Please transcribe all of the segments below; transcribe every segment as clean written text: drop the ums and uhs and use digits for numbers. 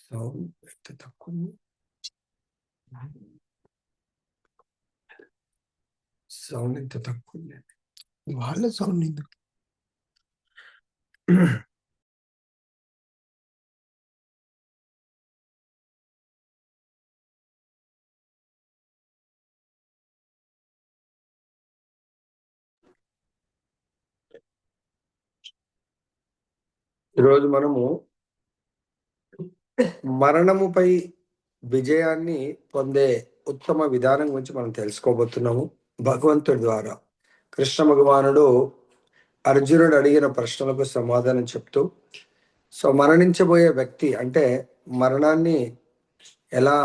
Sound ఎంత తక్కువ ఉంది. సౌండ్ ఎంత తక్కువ ఉంది. వాళ్ళ సౌండ్ ఎందుకు? ఈరోజు మనము మరణముపై విజయాన్ని పొందే ఉత్తమ విధానం గురించి మనం తెలుసుకోబోతున్నాము. భగవంతుడి ద్వారా కృష్ణ భగవానుడు అర్జునుడు అడిగిన ప్రశ్నలకు సమాధానం చెప్తూ, సో మరణించబోయే వ్యక్తి అంటే మరణాన్ని ఎలా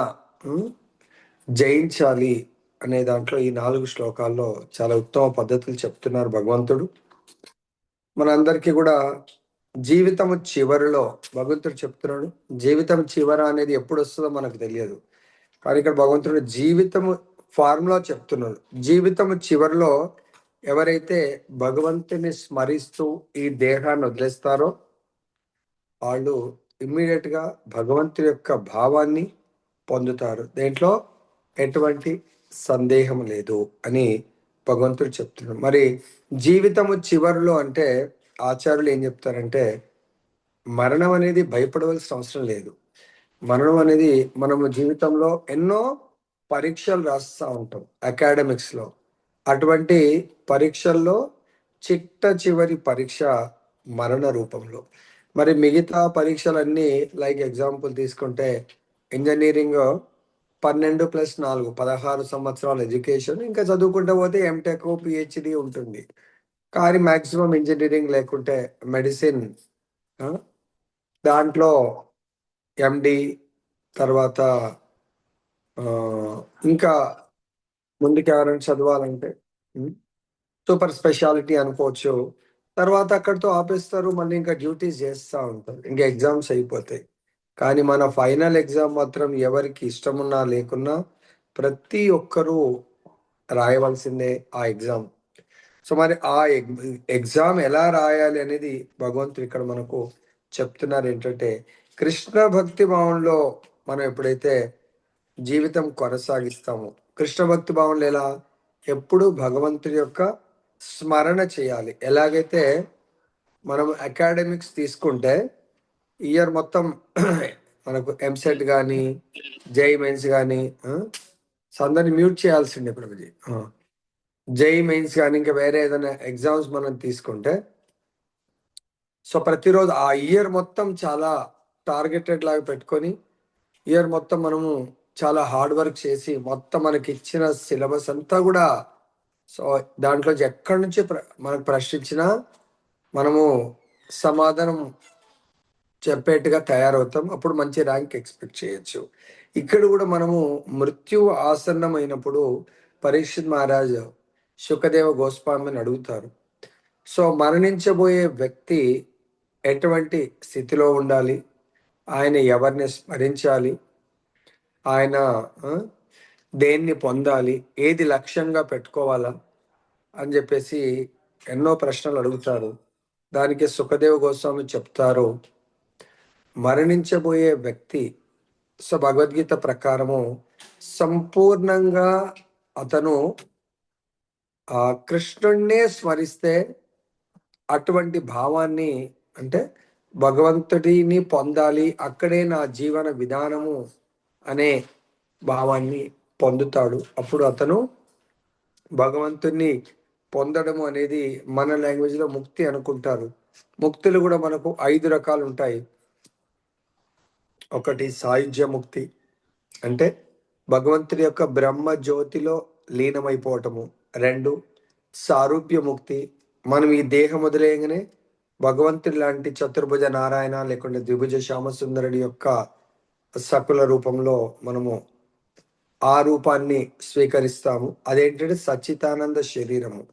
జయించాలి అనే దాంట్లో ఈ 4 శ్లోకాల్లో చాలా ఉత్తమ పద్ధతులు చెప్తున్నారు భగవంతుడు. మనందరికీ కూడా జీవితము చివరిలో భగవంతుడు చెప్తున్నాడు, జీవితం చివర అనేది ఎప్పుడు వస్తుందో మనకు తెలియదు. కానీ ఇక్కడ భగవంతుడు జీవితము ఫార్ములా చెప్తున్నాడు. జీవితము చివరిలో ఎవరైతే భగవంతుని స్మరిస్తూ ఈ దేహాన్ని వదిలేస్తారో వాళ్ళు ఇమ్మీడియట్ గా భగవంతుడి యొక్క భావాన్ని పొందుతారు. దేంట్లో ఎటువంటి సందేహం లేదు అని భగవంతుడు చెప్తున్నాడు. మరి జీవితము చివరిలో అంటే ఆచార్యులు ఏం చెప్తారంటే, మరణం అనేది భయపడవలసిన అవసరం లేదు. మరణం అనేది మనము జీవితంలో ఎన్నో పరీక్షలు రాస్తూ ఉంటాం అకాడమిక్స్లో. అటువంటి పరీక్షల్లో చిట్ట చివరి పరీక్ష మరణ రూపంలో. మరి మిగతా పరీక్షలన్నీ లైక్ ఎగ్జాంపుల్ తీసుకుంటే ఇంజనీరింగ్ 12+4 16 సంవత్సరాల ఎడ్యుకేషన్, ఇంకా చదువుకుంటూ పోతే ఎంటెక్ పిహెచ్డి ఉంటుంది. కానీ మ్యాక్సిమం ఇంజనీరింగ్ లేకుంటే మెడిసిన్, దాంట్లో ఎండి, తర్వాత ఇంకా ముందుకు ఎవరైనా చదవాలంటే సూపర్ స్పెషాలిటీ అనుకోవచ్చు. తర్వాత అక్కడితో ఆపేస్తారు, మళ్ళీ ఇంకా డ్యూటీస్ చేస్తూ ఉంటారు, ఇంకా ఎగ్జామ్స్ అయిపోతాయి. కానీ మన ఫైనల్ ఎగ్జామ్ మాత్రం ఎవరికి ఇష్టమున్నా లేకున్నా ప్రతి ఒక్కరూ రాయవలసిందే ఆ ఎగ్జామ్. సో మరి ఆ ఎగ్జామ్ ఎలా రాయాలి అనేది భగవంతుడు ఇక్కడ మనకు చెప్తున్నారు. ఏంటంటే కృష్ణ భక్తి భావంలో మనం ఎప్పుడైతే జీవితం కొనసాగిస్తామో, కృష్ణ భక్తి భావంలో ఎలా ఎప్పుడు భగవంతుడి యొక్క స్మరణ చేయాలి. ఎలాగైతే మనం అకాడమిక్స్ తీసుకుంటే ఇయర్ మొత్తం మనకు ఎంసెట్ కానీ జై మెయిన్స్ కానీ అందరిని మ్యూట్ చేయాల్సిందే ప్రభుజీ. జై మెయిన్స్ కానీ ఇంకా వేరే ఏదైనా ఎగ్జామ్స్ మనం తీసుకుంటే, సో ప్రతిరోజు ఆ ఇయర్ మొత్తం చాలా టార్గెటెడ్ లాగా పెట్టుకొని ఇయర్ మొత్తం మనము చాలా హార్డ్ వర్క్ చేసి మొత్తం మనకి ఇచ్చిన సిలబస్ అంతా కూడా, సో దాంట్లో ఎక్కడి నుంచి మనకు ప్రశ్నించినా మనము సమాధానం చెప్పేట్టుగా తయారవుతాం. అప్పుడు మంచి ర్యాంక్ ఎక్స్పెక్ట్ చేయొచ్చు. ఇక్కడ కూడా మనము మృత్యు ఆసన్నమైనప్పుడు పరీక్షిత్ మహారాజ్ శుకదేవ గోస్వామిని అడుగుతారు, సో మరణించబోయే వ్యక్తి ఎటువంటి స్థితిలో ఉండాలి, ఆయన ఎవరిని స్మరించాలి, ఆయన దేన్ని పొందాలి, ఏది లక్ష్యంగా పెట్టుకోవాలా అని చెప్పేసి ఎన్నో ప్రశ్నలు అడుగుతారు. దానికి సుఖదేవ గోస్వామి చెప్తారు, మరణించబోయే వ్యక్తి సో భగవద్గీత ప్రకారము సంపూర్ణంగా అతను కృష్ణుణ్ణే స్మరిస్తే అటువంటి భావాన్ని, అంటే భగవంతుడిని పొందాలి, అక్కడే నా జీవన విధానము అనే భావాన్ని పొందుతాడు. అప్పుడు అతను భగవంతుణ్ణి పొందడము అనేది మన లాంగ్వేజ్లో ముక్తి అనుకుంటారు. ముక్తులు కూడా మనకు 5 రకాలు ఉంటాయి. ఒకటి సాయుజ్య ముక్తి, అంటే భగవంతుడి యొక్క బ్రహ్మ జ్యోతిలో లీనమైపోవటము. 2 సారూప్య ముక్తి, మనం ఈ దేహం వదిలేయగానే భగవంతుడి లాంటి చతుర్భుజ నారాయణ లేకుంటే ద్విభుజ శ్యామసుందరుడి యొక్క సకుల రూపంలో మనము ఆ రూపాన్ని స్వీకరిస్తాము. అదేంటంటే సచ్చితానంద శరీరము.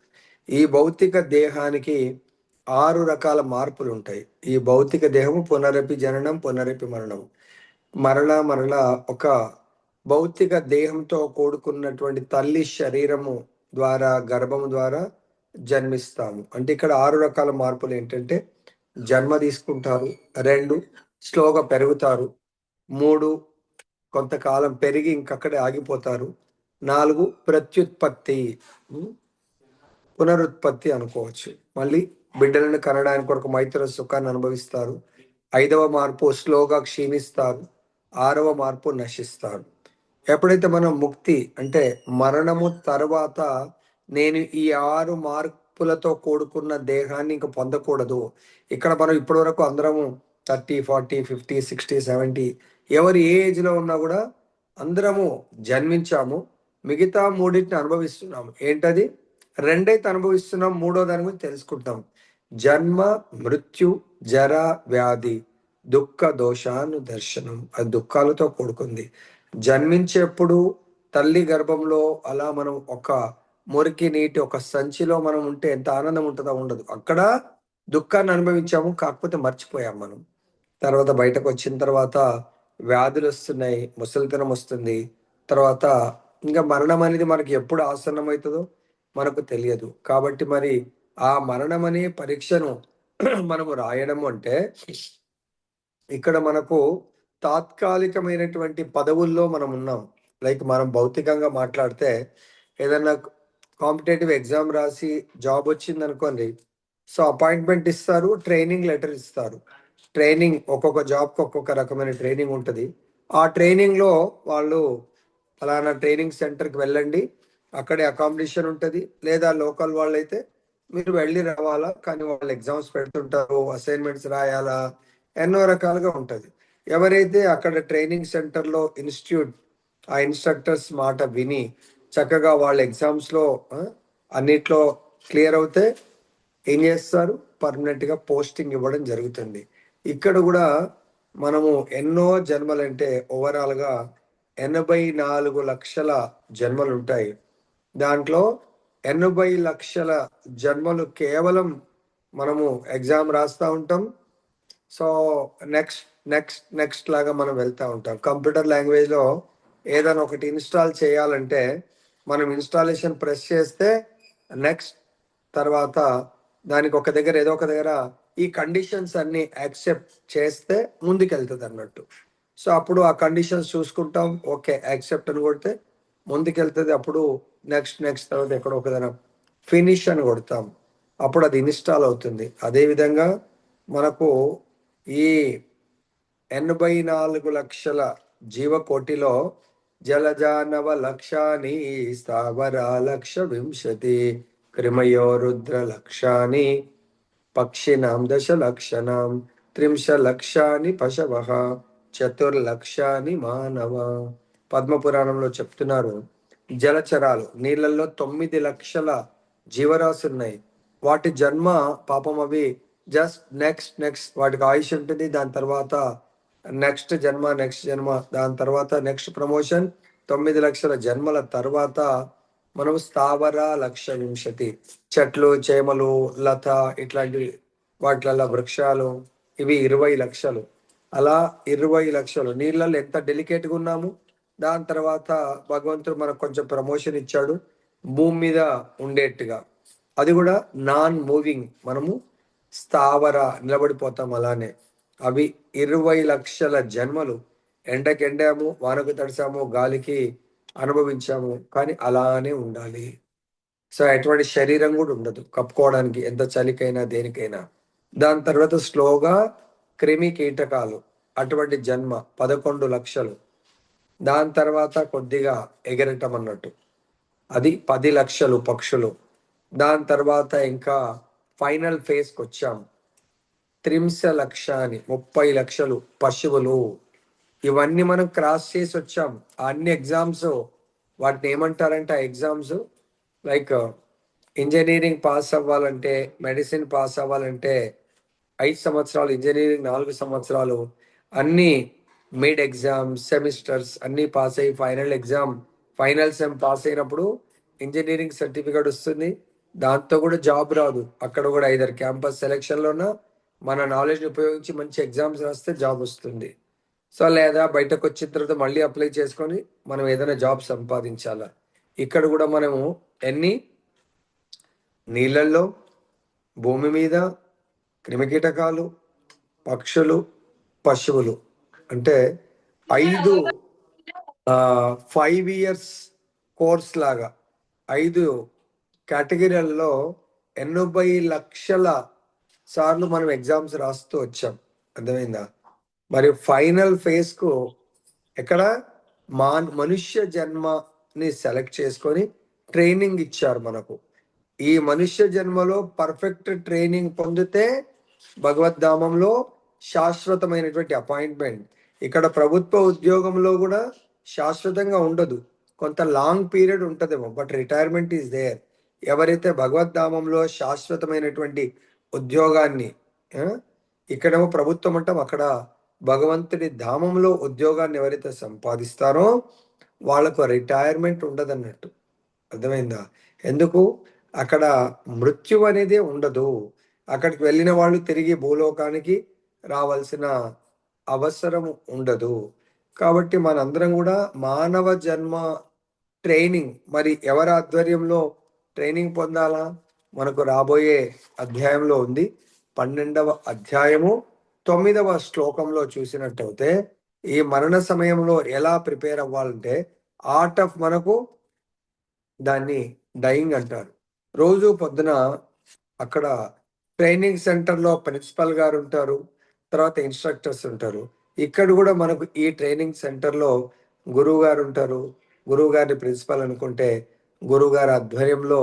ఈ భౌతిక దేహానికి 6 రకాల మార్పులు ఉంటాయి. ఈ భౌతిక దేహము పునరపి జననం పునరపి మరణం. మరలా ఒక భౌతిక దేహంతో కూడుకున్నటువంటి తల్లి శరీరము ద్వారా, గర్భము ద్వారా జన్మిస్తాము. అంటే ఇక్కడ 6 రకాల మార్పులు ఏంటంటే జన్మ తీసుకుంటారు, 2 స్లోగా పెరుగుతారు, 3 కొంతకాలం పెరిగి ఇంకక్కడే ఆగిపోతారు. 4 ప్రత్యుత్పత్తి, పునరుత్పత్తి అనుకోవచ్చు. మళ్ళీ బిడ్డలను కనడానికి కొరకు మైత్ర సుఖాన్ని అనుభవిస్తారు. 5వ మార్పు స్లోగా క్షీణిస్తారు. 6వ మార్పు నశిస్తారు. ఎప్పుడైతే మనం ముక్తి అంటే మరణము తర్వాత నేను ఈ 6 మార్పులతో కూడుకున్న దేహాన్ని ఇంక పొందకూడదు. ఇక్కడ మనం ఇప్పటివరకు అందరము 30, 40, 50, 60, 70 ఎవరు ఏ ఏజ్‌లో ఉన్నా గూడా అందరము జన్మించాము. మిగతా మూడిటిని అనుభవిస్తున్నాము. ఏంటది? రెండైతే అనుభవిస్తున్నాం. మూడో దాని గురించి తెలుసుకుంటాం. జన్మ, మృత్యు, జర, వ్యాధి, దుఃఖ దోషాను దర్శనం. అది దుఃఖాలతో కూడుకుంది. జన్మించేప్పుడు తల్లి గర్భంలో అలా మనం ఒక మురికి నీటి ఒక సంచిలో మనం ఉంటే ఎంత ఆనందం ఉంటుందో ఉండదు. అక్కడ దుఃఖాన్ని అనుభవించాము, కాకపోతే మర్చిపోయాం మనం. తర్వాత బయటకు వచ్చిన తర్వాత వ్యాధులు వస్తున్నాయి, ముసలితనం వస్తుంది. తర్వాత ఇంకా మరణం అనేది మనకి ఎప్పుడు ఆసన్నమవుతుందో మనకు తెలియదు. కాబట్టి మరి ఆ మరణం అనే పరీక్షను మనము రాయడం అంటే ఇక్కడ మనకు తాత్కాలికమైనటువంటి పదవుల్లో మనం ఉన్నాం. లైక్ మనం భౌతికంగా మాట్లాడితే ఏదన్నా కాంపిటేటివ్ ఎగ్జామ్ రాసి జాబ్ వచ్చిందనుకోండి. సో, అపాయింట్మెంట్ ఇస్తారు, ట్రైనింగ్ లెటర్ ఇస్తారు. ట్రైనింగ్ ఒక్కొక్క జాబ్‌కి ఒక్కొక్క రకమైన ట్రైనింగ్ ఉంటది. ఆ ట్రైనింగ్‌లో వాళ్ళు ఫలానా ట్రైనింగ్ సెంటర్‌కి వెళ్ళండి. అక్కడే అకామిడేషన్ ఉంటది. లేదా లోకల్ వాళ్ళైతే మీరు వెళ్ళి రావాలా. కానీ వాళ్ళు ఎగ్జామ్స్ పెడుతుంటారు, అసైన్‌మెంట్స్ రాయాలా, ఎన్నో రకాలుగా ఉంటది. ఎవరైతే అక్కడ ట్రైనింగ్ సెంటర్‌లో ఆ ఇన్‌స్ట్రక్టర్స్ మాట విని చక్కగా వాళ్ళ ఎగ్జామ్స్‌లో అన్నిట్లో క్లియర్ అవుతే ఏం చేస్తారు? పర్మనెంట్‌గా పోస్టింగ్ ఇవ్వడం జరుగుతుంది. ఇక్కడ గూడా మనము ఎన్నో జన్మలంటే ఓవరాల్‌గా 84,00,000 జన్మలుంటాయి. దాంట్లో 80,00,000 జన్మలు కేవలం మనము ఎగ్జామ్ రాస్తా ఉంటాం. సో, నెక్స్ట్ లాగా మనం వెళ్తా ఉంటాం. కంప్యూటర్ లాంగ్వేజ్‌లో ఏదైనా ఒకటి ఇన్‌స్టాల్ చేయాలంటే మనం ఇన్‌స్టాలేషన్ ప్రెస్ చేస్తే నెక్స్ట్, తర్వాత దానికి ఒక దగ్గర ఏదో ఒక దగ్గర ఈ కండిషన్స్ అన్నీ యాక్సెప్ట్ చేస్తే ముందుకెళ్తదన్నట్టు. సో, అప్పుడు ఆ కండిషన్స్ చూసుకుంటాం. ఓకే. యాక్సెప్ట్ అని కొడితే ముందుకెళ్తది. అప్పుడు నెక్స్ట్ తర్వాత ఎక్కడో ఒక దగ్గర ఫినిష్ అని కొడతాం. అప్పుడు అది ఇన్‌స్టాల్ అవుతుంది. అదేవిధంగా మనకు ఈ 84,00,000 జీవకోటిలో జలజానవ లక్షాని స్థావర లక్ష వింశతి క్రిమయో రుద్ర లక్షాని పక్షినాం దశలక్షణాం త్రింశలక్షాని పశవః చతుర్లక్షాని మానవ. పద్మపురాణంలో చెప్తున్నారు. జలచరాలు నీళ్ళల్లో 9,00,000 జీవరాశులు ఉన్నాయి. వాటి జన్మ పాపం అవి జస్ట్ నెక్స్ట్ వాటికి ఆయుష్ ఉంటుంది. దాని తర్వాత నెక్స్ట్ జన్మ దాని తర్వాత నెక్స్ట్ ప్రమోషన్. 9,00,000 జన్మల తర్వాత మనం స్థావర లక్ష వింశతి చెట్లు, చేమలు, లత ఇట్లాంటివి వాటిలల్లో వృక్షాలు ఇవి 20,00,000. అలా 20,00,000 నీళ్ళల్లో ఎంత డెలికేట్‌గా ఉన్నాము. దాని తర్వాత భగవంతుడు మనకు కొంచెం ప్రమోషన్ ఇచ్చాడు. భూమి మీద ఉండేట్టుగా. అది కూడా నాన్ మూవింగ్. మనము స్థావర నిలబడిపోతాం అలానే. అవి 20,00,000 జన్మలు ఎండకెండాము, వానకు తడిసాము, గాలికి అనుభవించాము. కానీ అలానే ఉండాలి. సో, ఎటువంటి శరీరం కూడా ఉండదు కప్పుకోవడానికి ఎంత చలికైనా, దేనికైనా. దాని తర్వాత స్లోగా క్రిమి కీటకాలు అటువంటి జన్మ 11,00,000. దాని తర్వాత కొద్దిగా ఎగరటం అన్నట్టు. అది 10,00,000 పక్షులు. దాని తర్వాత ఇంకా ఫైనల్ ఫేజ్‌కొచ్చాం. త్రింశలక్షాని 30,00,000 పశువులు. ఇవన్నీ మనం క్రాస్ చేసి వచ్చాం. అన్ని ఎగ్జామ్స్ వాటిని ఏమంటారంటే ఆ ఎగ్జామ్స్ లైక్ ఇంజనీరింగ్ పాస్ అవ్వాలంటే, మెడిసిన్ పాస్ అవ్వాలంటే 5 సంవత్సరాలు, ఇంజనీరింగ్ 4 సంవత్సరాలు అన్నీ మిడ్ ఎగ్జామ్, సెమిస్టర్స్ అన్నీ పాస్ అయ్యి ఫైనల్ సెమ్ పాస్ అయినప్పుడు ఇంజనీరింగ్ సర్టిఫికేట్ వస్తుంది. దాంతో కూడా జాబ్ రాదు. అక్కడ కూడా ఐదర్ క్యాంపస్ సెలక్షన్‌లోనో మన నాలెడ్జ్‌ని ఉపయోగించి మంచి ఎగ్జామ్స్ రాస్తే జాబ్ వస్తుంది. సో, లేదా బయటకొచ్చిన తర్వాత మళ్ళీ అప్లై చేసుకొని మనం ఏదైనా జాబ్ సంపాదించాలా. ఇక్కడ కూడా మనము ఎన్ని నీళ్ళల్లో, భూమి మీద, క్రిమికీటకాలు, పక్షులు, పశువులు అంటే 5 5 ఇయర్స్ కోర్స్ లాగా 5 కేటగిరీలలో 80 లక్షల సార్లు మనం ఎగ్జామ్స్ రాస్తూ వచ్చాం. అర్థమైందా? మరి ఫైనల్ ఫేజ్ కు ఎక్కడ మనుష్య జన్మని సెలెక్ట్ చేసుకొని ట్రైనింగ్ ఇచ్చారు మనకు. ఈ మనుష్య జన్మలో పర్ఫెక్ట్ ట్రైనింగ్ పొందితే భగవద్ధామంలో శాశ్వతమైనటువంటి అపాయింట్మెంట్. ఇక్కడ ప్రభుత్వ ఉద్యోగంలో కూడా శాశ్వతంగా ఉండదు, కొంత లాంగ్ పీరియడ్ ఉంటుందేమో, బట్ రిటైర్మెంట్ ఈజ్ దేర్. ఎవరైతే భగవద్ధామంలో శాశ్వతమైనటువంటి ఉద్యోగాన్ని, ఇక్కడేమో ప్రభుత్వం అంటాం, అక్కడ భగవంతుడి ధామంలో ఉద్యోగాన్ని ఎవరైతే సంపాదిస్తారో వాళ్ళకు రిటైర్మెంట్ ఉండదన్నట్టు. అర్థమైందా? ఎందుకు? అక్కడ మృత్యు అనేది ఉండదు. అక్కడికి వెళ్ళిన వాళ్ళు తిరిగి భూలోకానికి రావాల్సిన అవసరం ఉండదు. కాబట్టి మనందరం కూడా మానవ జన్మ ట్రైనింగ్ మరి ఎవరి ఆధ్వర్యంలో ట్రైనింగ్ పొందాలా? మనకు రాబోయే అధ్యాయంలో ఉంది. 12వ అధ్యాయము 9వ శ్లోకంలో చూసినట్టయితే ఈ మరణ సమయంలో ఎలా ప్రిపేర్ అవ్వాలంటే ఆర్ట్ ఆఫ్ మనకు దాన్ని డైయింగ్ అంటారు. రోజు పొద్దున అక్కడ ట్రైనింగ్ సెంటర్లో ప్రిన్సిపల్ గారు ఉంటారు, తర్వాత ఇన్స్ట్రక్టర్స్ ఉంటారు. ఇక్కడ కూడా మనకు ఈ ట్రైనింగ్ సెంటర్లో గురువు గారు ఉంటారు. గురువు గారిని ప్రిన్సిపల్ అనుకుంటే గురువు గారి ఆధ్వర్యంలో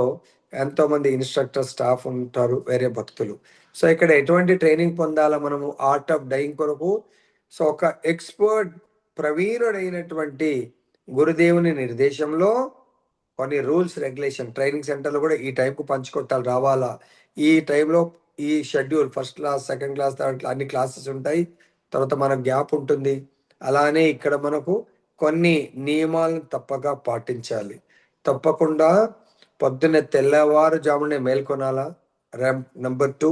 ఎంతో మంది ఇన్స్ట్రక్టర్ స్టాఫ్ ఉంటారు, వేరే భక్తులు. సో ఇక్కడ ఎటువంటి ట్రైనింగ్ పొందాలా మనము ఆర్ట్ ఆఫ్ డైయింగ్ కొరకు? సో ఒక ఎక్స్పర్ట్ ప్రవీణుడైనటువంటి గురుదేవుని నిర్దేశంలో కొన్ని రూల్స్ రెగ్యులేషన్ ట్రైనింగ్ సెంటర్లో కూడా ఈ టైంకు పంచుకొట్టాలి, రావాలా, ఈ టైంలో ఈ schedule first class, second class, third class అన్ని క్లాసెస్ ఉంటాయి, తర్వాత మనకు గ్యాప్ ఉంటుంది. అలానే ఇక్కడ మనకు కొన్ని నియమాలను తప్పక పాటించాలి. తప్పకుండా పొద్దున్నే తెల్లవారుజామునే మేల్కొనాలా. నెంబర్ 2,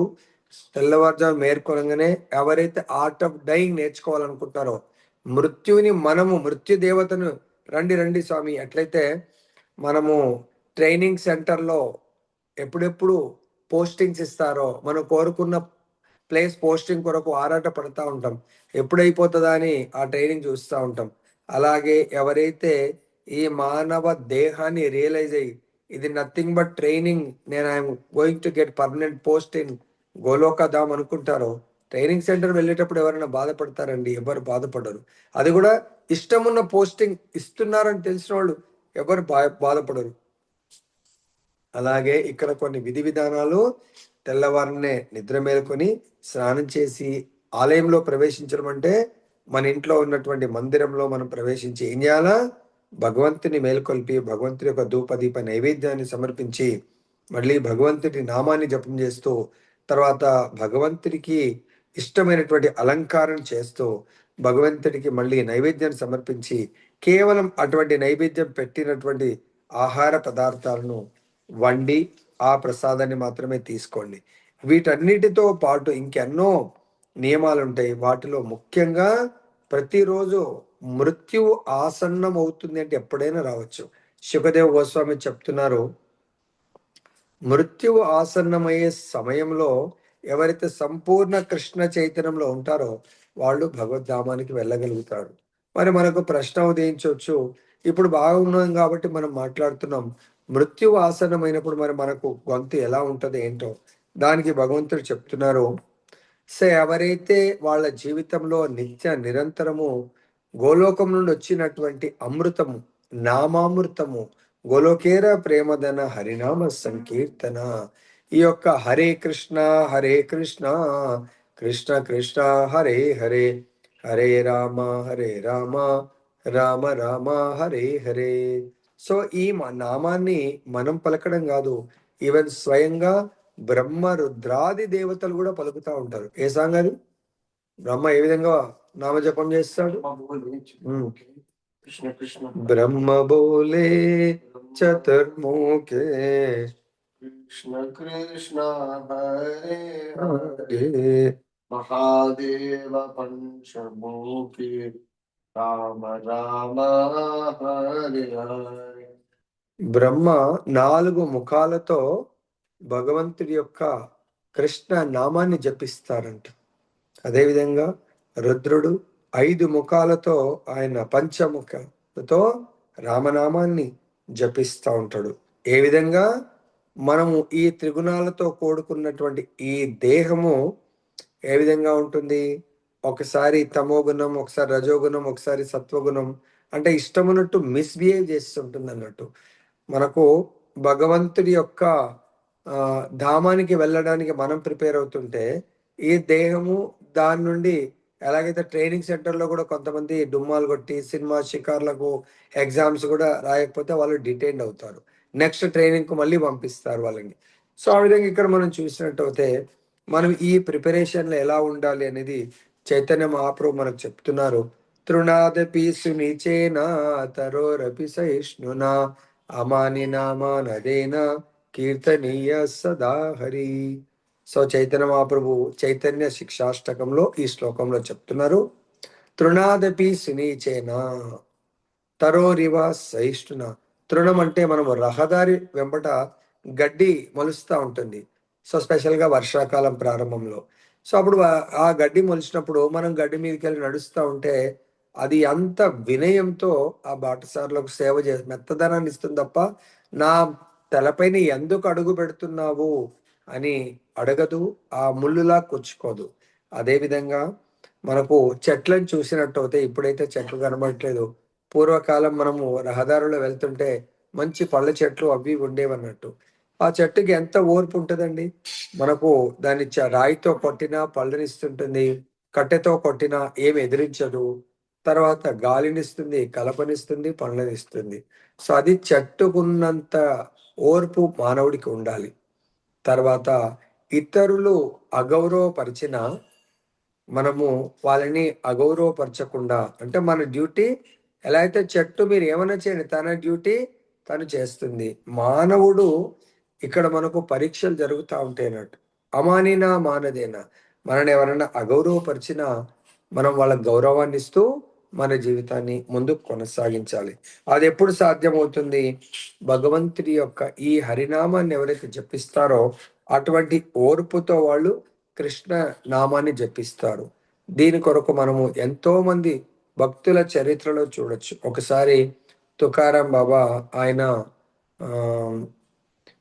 తెల్లవారుజాము మేల్కొనగానే ఎవరైతే ఆర్ట్ ఆఫ్ డైయింగ్ నేర్చుకోవాలనుకుంటారో మృత్యుని మనము మృత్యు దేవతను రండి రండి స్వామి, ఎట్లయితే మనము ట్రైనింగ్ సెంటర్లో ఎప్పుడెప్పుడు పోస్టింగ్స్ ఇస్తారో మనం కోరుకున్న ప్లేస్ పోస్టింగ్ కొరకు ఆరాట పడుతూ ఉంటాం, ఎప్పుడైపోతుందా అని ఆ ట్రైనింగ్ చూస్తూ ఉంటాం. అలాగే ఎవరైతే ఈ మానవ దేహాన్ని రియలైజ్ అయ్యి ఇది నథింగ్ బట్ ట్రైనింగ్, నేను I'm going to get permanent post in Golokadham అనుకుంటారో ట్రైనింగ్ సెంటర్ వెళ్ళేటప్పుడు ఎవరైనా బాధపడతారండి? ఎవరు బాధపడరు. అది కూడా ఇష్టమున్న పోస్టింగ్ ఇస్తున్నారని తెలిసిన వాళ్ళు ఎవరు బాధపడరు. అలాగే ఇక్కడ కొన్ని విధి విధానాలు, తెల్లవారినే నిద్ర మేలుకొని స్నానం చేసి ఆలయంలో ప్రవేశించడం అంటే మన ఇంట్లో ఉన్నటువంటి మందిరంలో మనం ప్రవేశించి ఏం చేయాలా? భగవంతుని మేల్కొల్పి భగవంతుని యొక్క ధూపదీప నైవేద్యాన్ని సమర్పించి మళ్ళీ భగవంతుడి నామాన్ని జపం చేస్తూ తర్వాత భగవంతుడికి ఇష్టమైనటువంటి అలంకారం చేస్తూ భగవంతుడికి మళ్ళీ నైవేద్యాన్ని సమర్పించి కేవలం అటువంటి నైవేద్యం పెట్టినటువంటి ఆహార పదార్థాలను వండి ఆ ప్రసాదాన్ని మాత్రమే తీసుకోండి. వీటన్నిటితో పాటు ఇంకెన్నో నియమాలు ఉంటాయి. వాటిలో ముఖ్యంగా ప్రతిరోజు మృత్యువు ఆసన్నం అవుతుంది అంటే ఎప్పుడైనా రావచ్చు. శుకదేవ్ గోస్వామి చెప్తున్నారు, మృత్యువు ఆసన్నమయ్యే సమయంలో ఎవరైతే సంపూర్ణ కృష్ణ చైతన్యంలో ఉంటారో వాళ్ళు భగవద్ధామానికి వెళ్ళగలుగుతారు. మరి మనకు ప్రశ్న ఉదయించవచ్చు, ఇప్పుడు బాగున్నాం కాబట్టి మనం మాట్లాడుతున్నాం, మృత్యువు ఆసన్నమైనప్పుడు మరి మనకు గొంతు ఎలా ఉంటుంది ఏంటో దానికి భగవంతుడు చెప్తున్నారు. సో ఎవరైతే వాళ్ళ జీవితంలో నిత్య నిరంతరము గోలోకం నుండి వచ్చినటువంటి అమృతము, నామామృతము, గోలోకేర ప్రేమదన హరినామ సంకీర్తన, ఈ యొక్క హరే కృష్ణ కృష్ణ కృష్ణ హరే హరే, హరే రామ రామ రామ హరే హరే. సో ఈ నామాన్ని మనం పలకడం కాదు, ఈవెన్ స్వయంగా బ్రహ్మ రుద్రాది దేవతలు కూడా పలుకుతా ఉంటారు. ఏ సాంగ్? బ్రహ్మ ఏ విధంగా నామజపం చేస్తాడు? బ్రహ్మ బోలే చతుర్ముఖే కృష్ణ కృష్ణ హరే హరే, మహాదేవ పంచముఖి రామ రామ హరే హరే. బ్రహ్మ 4 ముఖాలతో భగవంతుడి యొక్క కృష్ణ నామాన్ని జపిస్తారంట. అదేవిధంగా రుద్రుడు 5 ముఖాలతో ఆయన పంచముఖతో రామనామాన్ని జపిస్తూ ఉంటాడు. ఏ విధంగా మనము ఈ త్రిగుణాలతో కూడుకున్నటువంటి ఈ దేహము ఏ విధంగా ఉంటుంది? ఒకసారి తమోగుణం, ఒకసారి రజోగుణం, ఒకసారి సత్వగుణం. అంటే ఇష్టమున్నట్టు మిస్‌బిహేవ్ చేస్తుంటుందన్నట్టు. మనకు భగవంతుడి యొక్క ధామానికి వెళ్ళడానికి మనం ప్రిపేర్ అవుతుంటే, ఈ దేహము దాని నుండి ఎలాగైతే ట్రైనింగ్ సెంటర్‌లో గూడా కొంతమంది డుమ్మాలు కొట్టి, సినిమా షికార్లకు ఎగ్జామ్స్ గూడా రాయకపోతే వాళ్ళు డిటైన్డ్ అవుతారు. నెక్స్ట్ ట్రైనింగ్‌కి మళ్ళీ పంపిస్తారు వాళ్ళని. సో, ఆ విధంగా ఇక్కడ మనం చూసినట్టయితే, మనం ఈ ప్రిపరేషన్‌లో ఎలా ఉండాలి అనేది చైతన్య మహాప్రభు మనకు చెప్తున్నారు. తృణాదపి సునిచేన తరోరపి సహిష్ణునా అమానినా మానదేన కీర్తనీయ సదా హరి. సో చైతన్య మహాప్రభు చైతన్య శిక్షాష్టకంలో ఈ శ్లోకంలో చెప్తున్నారు. తృణాదపి సునీచేన తరోరివ సహిష్ణున. తృణం అంటే మనము రహదారి వెంబట గడ్డి మొలుస్తూ ఉంటుంది. సో స్పెషల్గా వర్షాకాలం ప్రారంభంలో. సో అప్పుడు ఆ గడ్డి మొలిచినప్పుడు మనం గడ్డి మీదకి వెళ్ళి నడుస్తూ ఉంటే అది అంత వినయంతో ఆ బాటసారులకు సేవ మెత్తదనాన్ని ఇస్తుంది తప్ప నా తలపైన ఎందుకు అడుగు పెడుతున్నావు అని అడగదు. ఆ ముళ్ళులా కూర్చుకోదు. అదేవిధంగా మనకు చెట్లను చూసినట్టు అయితే ఇప్పుడైతే చెట్లు కనబడట్లేదు. పూర్వకాలం మనము రహదారుల్లో వెళ్తుంటే మంచి పళ్ళ చెట్లు అవి ఉండేవన్నట్టు. ఆ చెట్టుకి ఎంత ఓర్పు ఉంటుందండి. మనకు దాన్ని రాయితో కొట్టినా పళ్ళనిస్తుంటుంది, కట్టెతో కొట్టినా ఏమి ఎదిరించదు. తర్వాత గాలినిస్తుంది, కలపనిస్తుంది, పండ్లనిస్తుంది. సో అది చెట్టుకున్నంత ఓర్పు మానవుడికి ఉండాలి. తర్వాత ఇతరులు అగౌరవపరిచిన మనము వాళ్ళని అగౌరవపరచకుండా, అంటే మన డ్యూటీ ఎలా అయితే చెట్టు మీరు ఏమైనా చేయండి తన డ్యూటీ తను చేస్తుంది. మానవుడు ఇక్కడ మనకు పరీక్షలు జరుగుతూ ఉంటాయి అన్నట్టు. అమానినా మానదేనా, మనని ఎవరైనా అగౌరవపరిచినా మనం వాళ్ళ గౌరవాన్ని ఇస్తూ మన జీవితాన్ని ముందుకు కొనసాగించాలి. అది ఎప్పుడు సాధ్యమవుతుంది? భగవంతుడి యొక్క ఈ హరినామాన్ని ఎవరైతే జపిస్తారో అటువంటి ఓర్పుతో వాళ్ళు కృష్ణ నామాన్ని జపిస్తారు. దీని కొరకు మనము ఎంతో మంది భక్తుల చరిత్రలో చూడొచ్చు. ఒకసారి తుకారాం బాబా ఆయన ఆ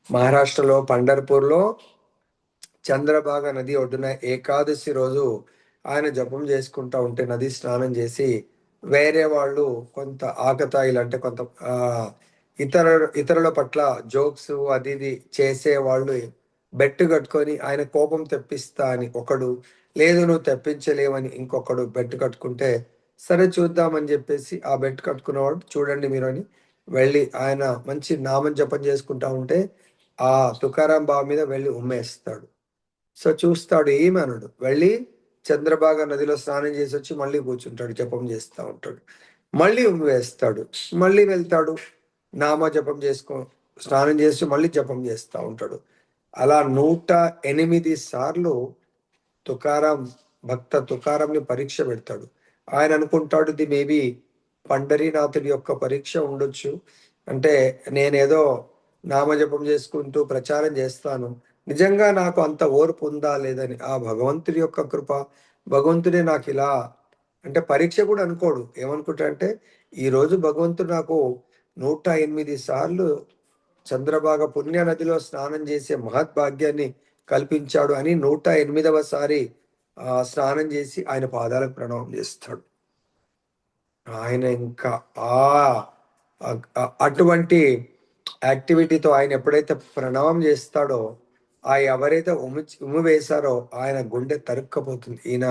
మహారాష్ట్రలో పండర్పూర్లో చంద్రభాగ నది ఒడ్డున ఏకాదశి రోజు ఆయన జపం చేసుకుంటా ఉంటే నది స్నానం చేసి వేరే వాళ్ళు కొంత ఆకతాయిలు అంటే కొంత ఇతర ఇతరుల పట్ల జోక్స్ అది ఇది చేసే వాళ్ళు బెట్టు కట్టుకొని ఆయన కోపం తెప్పిస్తా అని ఒకడు, లేదు నువ్వు తెప్పించలేవని ఇంకొకడు బెట్టు కట్టుకుంటే సరే చూద్దామని చెప్పేసి ఆ బెట్టు కట్టుకున్నవాడు చూడండి మీరు అని వెళ్ళి ఆయన మంచి నామం జపం చేసుకుంటా ఉంటే ఆ తుకారాం బాబు మీద వెళ్ళి ఉమ్మేస్తాడు. సో చూస్తాడు, ఏమనడు. వెళ్ళి చంద్రభాగ నదిలో స్నానం చేసి వచ్చి మళ్ళీ కూర్చుంటాడు, జపం చేస్తూ ఉంటాడు. మళ్ళీ వేస్తాడు, మళ్ళీ వెళ్తాడు, నామ జపం చేసుకో స్నానం చేసి మళ్ళీ జపం చేస్తూ ఉంటాడు. అలా 108 సార్లు తుకారాం భక్త తుకారాంని పరీక్ష పెడతాడు. ఆయన అనుకుంటాడు ఇది మేబీ పండరీనాథుడి యొక్క పరీక్ష ఉండొచ్చు. అంటే నేనేదో నామజపం చేసుకుంటూ ప్రచారం చేస్తాను, నిజంగా నాకు అంత ఓర్పు ఉందా లేదని. ఆ భగవంతుడి యొక్క కృప, భగవంతుడే నాకు ఇలా అంటే పరీక్ష కూడా అనుకోడు. ఏమనుకుంటా అంటే ఈరోజు భగవంతుడు నాకు 108 సార్లు చంద్రభాగ పుణ్య నదిలో స్నానం చేసే మహద్భాగ్యాన్ని కల్పించాడు అని 108వ సారి స్నానం చేసి ఆయన పాదాలకు ప్రణామం చేస్తాడు. ఆయన ఇంకా అటువంటి యాక్టివిటీతో ఆయన ఎప్పుడైతే ప్రణామం చేస్తాడో ఆ ఎవరైతే ఉమ్ము వేశారో ఆయన గుండె తరుక్కపోతుంది. ఈయన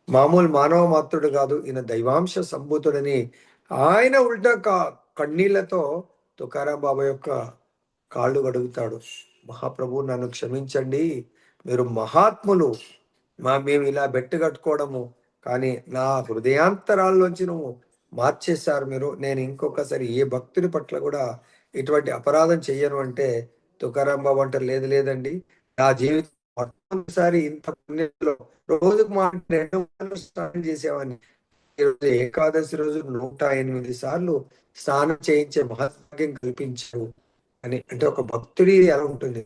మామూలు మానవ మాత్రుడు కాదు, ఈయన దైవాంశ సంభూతుడని ఆయన ఉల్టా కన్నీళ్లతో తుకారాం బాబా యొక్క కాళ్ళు గడుగుతాడు. మహాప్రభు నన్ను క్షమించండి, మీరు మహాత్ములు, మేము ఇలా బెట్టు కట్టుకోవడము కానీ నా హృదయాంతరాల్లోంచి నువ్వు మార్చేశారు మీరు. నేను ఇంకొకసారి ఏ భక్తుడి పట్ల కూడా ఇటువంటి అపరాధం చెయ్యను అంటే తుకారాం బాబు అంటారు, లేదు లేదండి, నా జీవితం మొట్టమొదటిసారి ఇంత పుణ్యంలో రోజుకు మా 2 మార్లు స్నానం చేసేవాడిని, ఈరోజు ఏకాదశి రోజు 108 సార్లు స్నానం చేయించే మహత్భాగ్యం కల్పించారు అని. అంటే ఒక భక్తుడి ఎలా ఉంటుంది,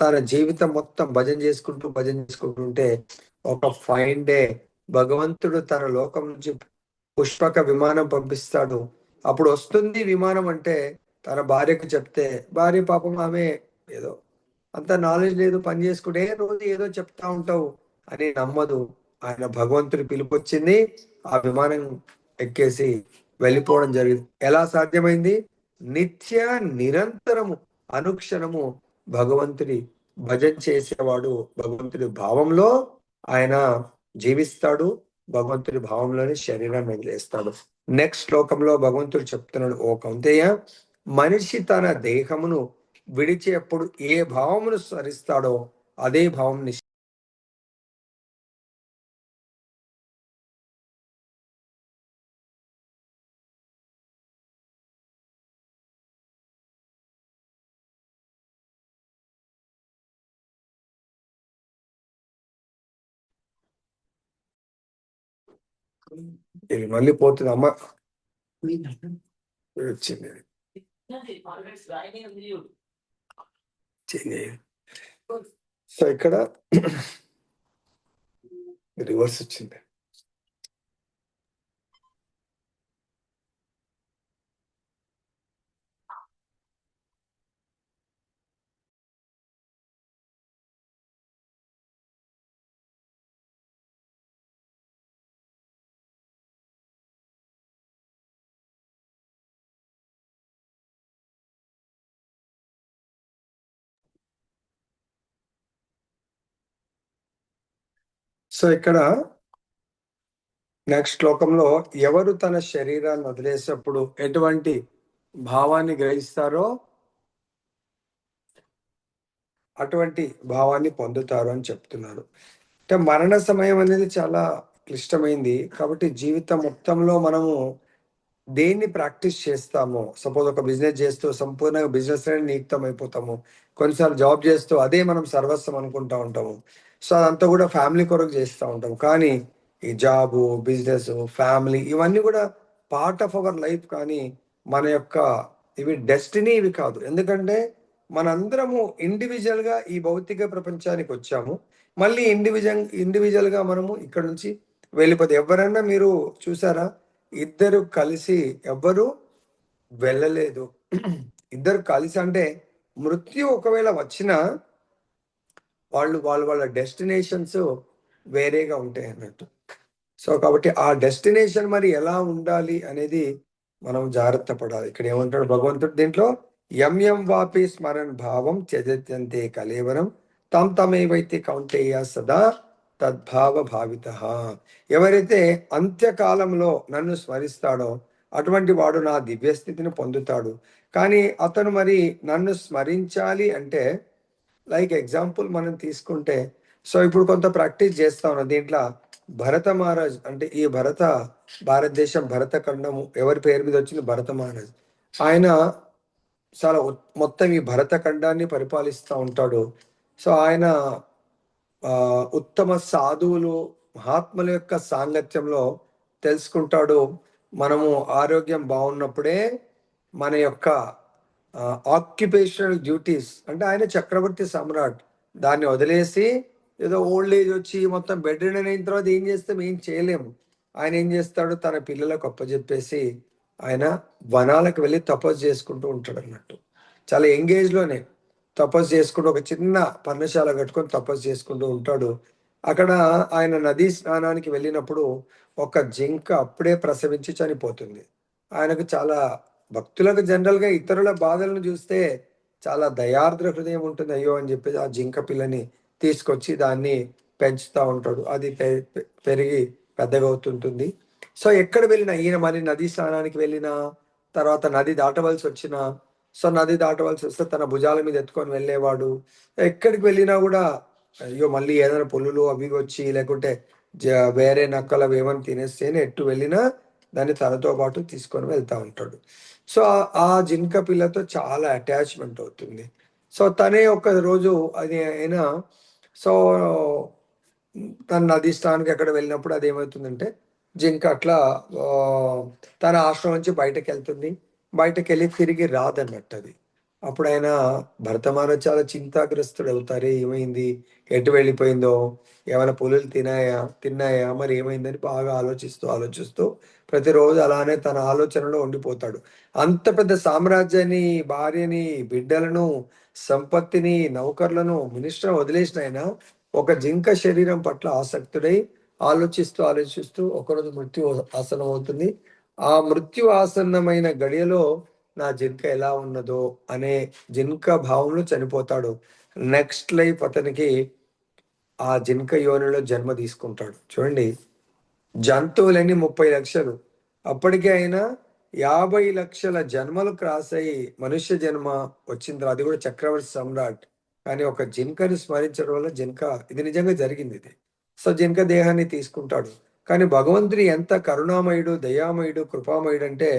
తన జీవితం మొత్తం భజన చేసుకుంటూ ఉంటే ఒక ఫైన్ డే భగవంతుడు తన లోకం నుంచి పుష్పక విమానం పంపిస్తాడు. అప్పుడు వస్తుంది విమానం అంటే తన భార్యకు చెప్తే, భార్య పాపం ఆమె ఏదో అంత నాలెడ్జ్ లేదు, పని చేసుకుంటే రోజు ఏదో చెప్తా ఉంటావు అని నమ్మదు. ఆయన భగవంతుడి పిలుపొచ్చింది, ఆ విమానం ఎక్కేసి వెళ్ళిపోవడం జరిగింది. ఎలా సాధ్యమైంది? నిత్య నిరంతరము అనుక్షణము భగవంతుడి భజన చేసేవాడు భగవంతుడి భావంలో ఆయన జీవిస్తాడు. భగవంతుడి భావంలోనే శరీరాన్ని వదిలేస్తాడు. నెక్స్ట్ శ్లోకంలో భగవంతుడు చెప్తున్నాడు, ఓ కౌంతేయ, మనిషి తన దేహమును విడిచేప్పుడు ఏ భావమును స్మరిస్తాడో అదే భావం ఇది మళ్ళీ పోతుంది అమ్మ వచ్చింది. సో ఇక్కడ రివర్స్ వచ్చింది. సో ఇక్కడ నెక్స్ట్ శ్లోకంలో ఎవరు తన శరీరాన్ని వదిలేసేప్పుడు ఎటువంటి భావాన్ని గ్రహిస్తారో అటువంటి భావాన్ని పొందుతారు అని చెప్తున్నారు. అంటే మరణ సమయం అనేది చాలా క్లిష్టమైంది. కాబట్టి జీవితం మొత్తంలో మనము దేన్ని ప్రాక్టీస్ చేస్తామో, సపోజ్ ఒక బిజినెస్ చేస్తూ సంపూర్ణంగా బిజినెస్ నియుక్తం అయిపోతాము. కొన్నిసార్లు జాబ్ చేస్తూ అదే మనం సర్వస్వం అనుకుంటా ఉంటాము. సో అదంతా కూడా ఫ్యామిలీ కొరకు చేస్తూ ఉంటాం. కానీ ఈ జాబు, బిజినెస్, ఫ్యామిలీ ఇవన్నీ కూడా పార్ట్ ఆఫ్ అవర్ లైఫ్. కానీ మన యొక్క ఇవి డెస్టినీ ఇవి కాదు. ఎందుకంటే మనందరము ఇండివిజువల్గా ఈ భౌతిక ప్రపంచానికి వచ్చాము. మళ్ళీ ఇండివిజువల్గా మనము ఇక్కడ నుంచి వెళ్ళిపోతే, ఎవరైనా మీరు చూసారా, ఇద్దరు కలిసి ఎవ్వరు వెళ్ళలేదు. ఇద్దరు కలిసి అంటే మృత్యు ఒకవేళ వచ్చినా వాళ్ళ డెస్టినేషన్స్ వేరేగా ఉంటాయి అన్నట్టు. సో కాబట్టి ఆ డెస్టినేషన్ మరి ఎలా ఉండాలి అనేది మనం జాగ్రత్త పడాలి. ఇక్కడ ఏమంటాడు భగవంతుడు దీంట్లో, ఎం వాపి స్మరణ భావం త్యజత్యంతే కలేవరం తం తమేవైతే కౌంటేయ సదా తద్భావ భావిత. ఎవరైతే అంత్యకాలంలో నన్ను స్మరిస్తాడో అటువంటి వాడు నా దివ్య స్థితిని పొందుతాడు. కానీ అతను మరి నన్ను స్మరించాలి అంటే, లైక్ ఎగ్జాంపుల్ మనం తీసుకుంటే, సో ఇప్పుడు కొంత ప్రాక్టీస్ చేస్తా ఉన్నాం దీంట్లో. భరత మహారాజ్ అంటే ఈ భారతదేశం భరత ఖండము ఎవరి పేరు మీద వచ్చింది? భరత మహారాజ్. ఆయన చాలా మొత్తం ఈ భరత ఖండాన్ని పరిపాలిస్తూ ఉంటాడు. సో ఆయన ఉత్తమ సాధువులు, మహాత్ముల యొక్క సాంగత్యంలో తెలుసుకుంటాడు. మనము ఆరోగ్యం బాగున్నప్పుడే మన యొక్క ఆక్యుపేషనల్ డ్యూటీస్, అంటే ఆయన చక్రవర్తి సమ్రాట్, దాన్ని వదిలేసి ఏదో ఓల్డ్ ఏజ్ వచ్చి మొత్తం బెడ్ రిడన్ అయిన తర్వాత ఏం చేస్తాం? ఏం చేయలేము. ఆయన ఏం చేస్తాడు? తన పిల్లలకు అప్పచెప్పేసి ఆయన వనాలకు వెళ్ళి తపస్సు చేసుకుంటూ ఉంటాడు అన్నట్టు. చాలా ఎంగేజ్లోనే తపస్సు చేసుకుంటూ ఒక చిన్న పర్ణశాల కట్టుకొని తపస్సు చేసుకుంటూ ఉంటాడు. అక్కడ ఆయన నదీ స్నానానికి వెళ్ళినప్పుడు ఒక జింక అప్పుడే ప్రసవించి చనిపోతుంది. ఆయనకు చాలా, భక్తులకు జనరల్గా ఇతరుల బాధలను చూస్తే చాలా దయార్ద్ర హృదయం ఉంటుంది. అయ్యో అని చెప్పేసి ఆ జింక పిల్లని తీసుకొచ్చి దాన్ని పెంచుతూ ఉంటాడు. అది పెరిగి పెద్దగా అవుతుంటుంది. సో ఎక్కడ వెళ్ళినా ఈయన మరి నదీ స్నానానికి వెళ్ళినా, తర్వాత నది దాటవలసి వచ్చినా, సో నది దాటవలసి వస్తే తన భుజాల మీద ఎత్తుకొని వెళ్ళేవాడు. ఎక్కడికి వెళ్ళినా కూడా అయ్యో మళ్ళీ ఏదైనా పులులు అవి వచ్చి లేకుంటే వేరే నక్కలు అవి ఏమైనా తినేస్తేనే ఎట్టు వెళ్ళినా దాన్ని తనతో పాటు తీసుకొని వెళ్తూ ఉంటాడు. సో ఆ జింక పిల్లతో చాలా అటాచ్మెంట్ అవుతుంది. సో తనే ఒక రోజు అది అయినా, సో తన నది స్థానానికి ఎక్కడ వెళ్ళినప్పుడు అది ఏమవుతుందంటే, జింక అట్లా తన ఆశ్రమం నుంచి బయటకు వెళ్తుంది. బయటకు వెళ్ళి తిరిగి రాదన్నట్టు అది. అప్పుడు ఆయన భరతమాన చాలా చింతాగ్రస్తుడు అవుతారే, ఏమైంది, ఎటు వెళ్ళిపోయిందో, ఏమైనా పులులు తిన్నాయా, మరి ఏమైందని బాగా ఆలోచిస్తూ ఆలోచిస్తూ ప్రతిరోజు అలానే తన ఆలోచనలో ఉండిపోతాడు. అంత పెద్ద సామ్రాజ్యాన్ని, భార్యని, బిడ్డలను, సంపత్తిని, నౌకర్లను, మినిస్టర్ వదిలేసిన ఆయన ఒక జింక శరీరం పట్ల ఆసక్తుడై ఆలోచిస్తూ ఆలోచిస్తూ ఒకరోజు మృత్యు ఆసనం అవుతుంది. ఆ మృత్యు ఆసన్నమైన గడియలో నా జింక ఎలా ఉన్నదో అనే జింక భావంలో చనిపోతాడు. నెక్స్ట్ లైఫ్ అతనికి ఆ జింక యోనిలో జన్మ తీసుకుంటాడు. చూడండి, జంతువులన్నీ 30 లక్షలు, అప్పటికే ఆయన 50 లక్షల జన్మలు క్రాస్ అయ్యి మనుష్య జన్మ వచ్చిన తర్వాత, అది కూడా చక్రవర్తి సమ్రాట్. కానీ ఒక జింకని స్మరించడం వల్ల జింక, ఇది నిజంగా జరిగింది ఇది. సో జింక దేహాన్ని తీసుకుంటాడు. కానీ భగవంతుడు ఎంత కరుణామయుడు, దయామయుడు, కృపామయుడు అంటే,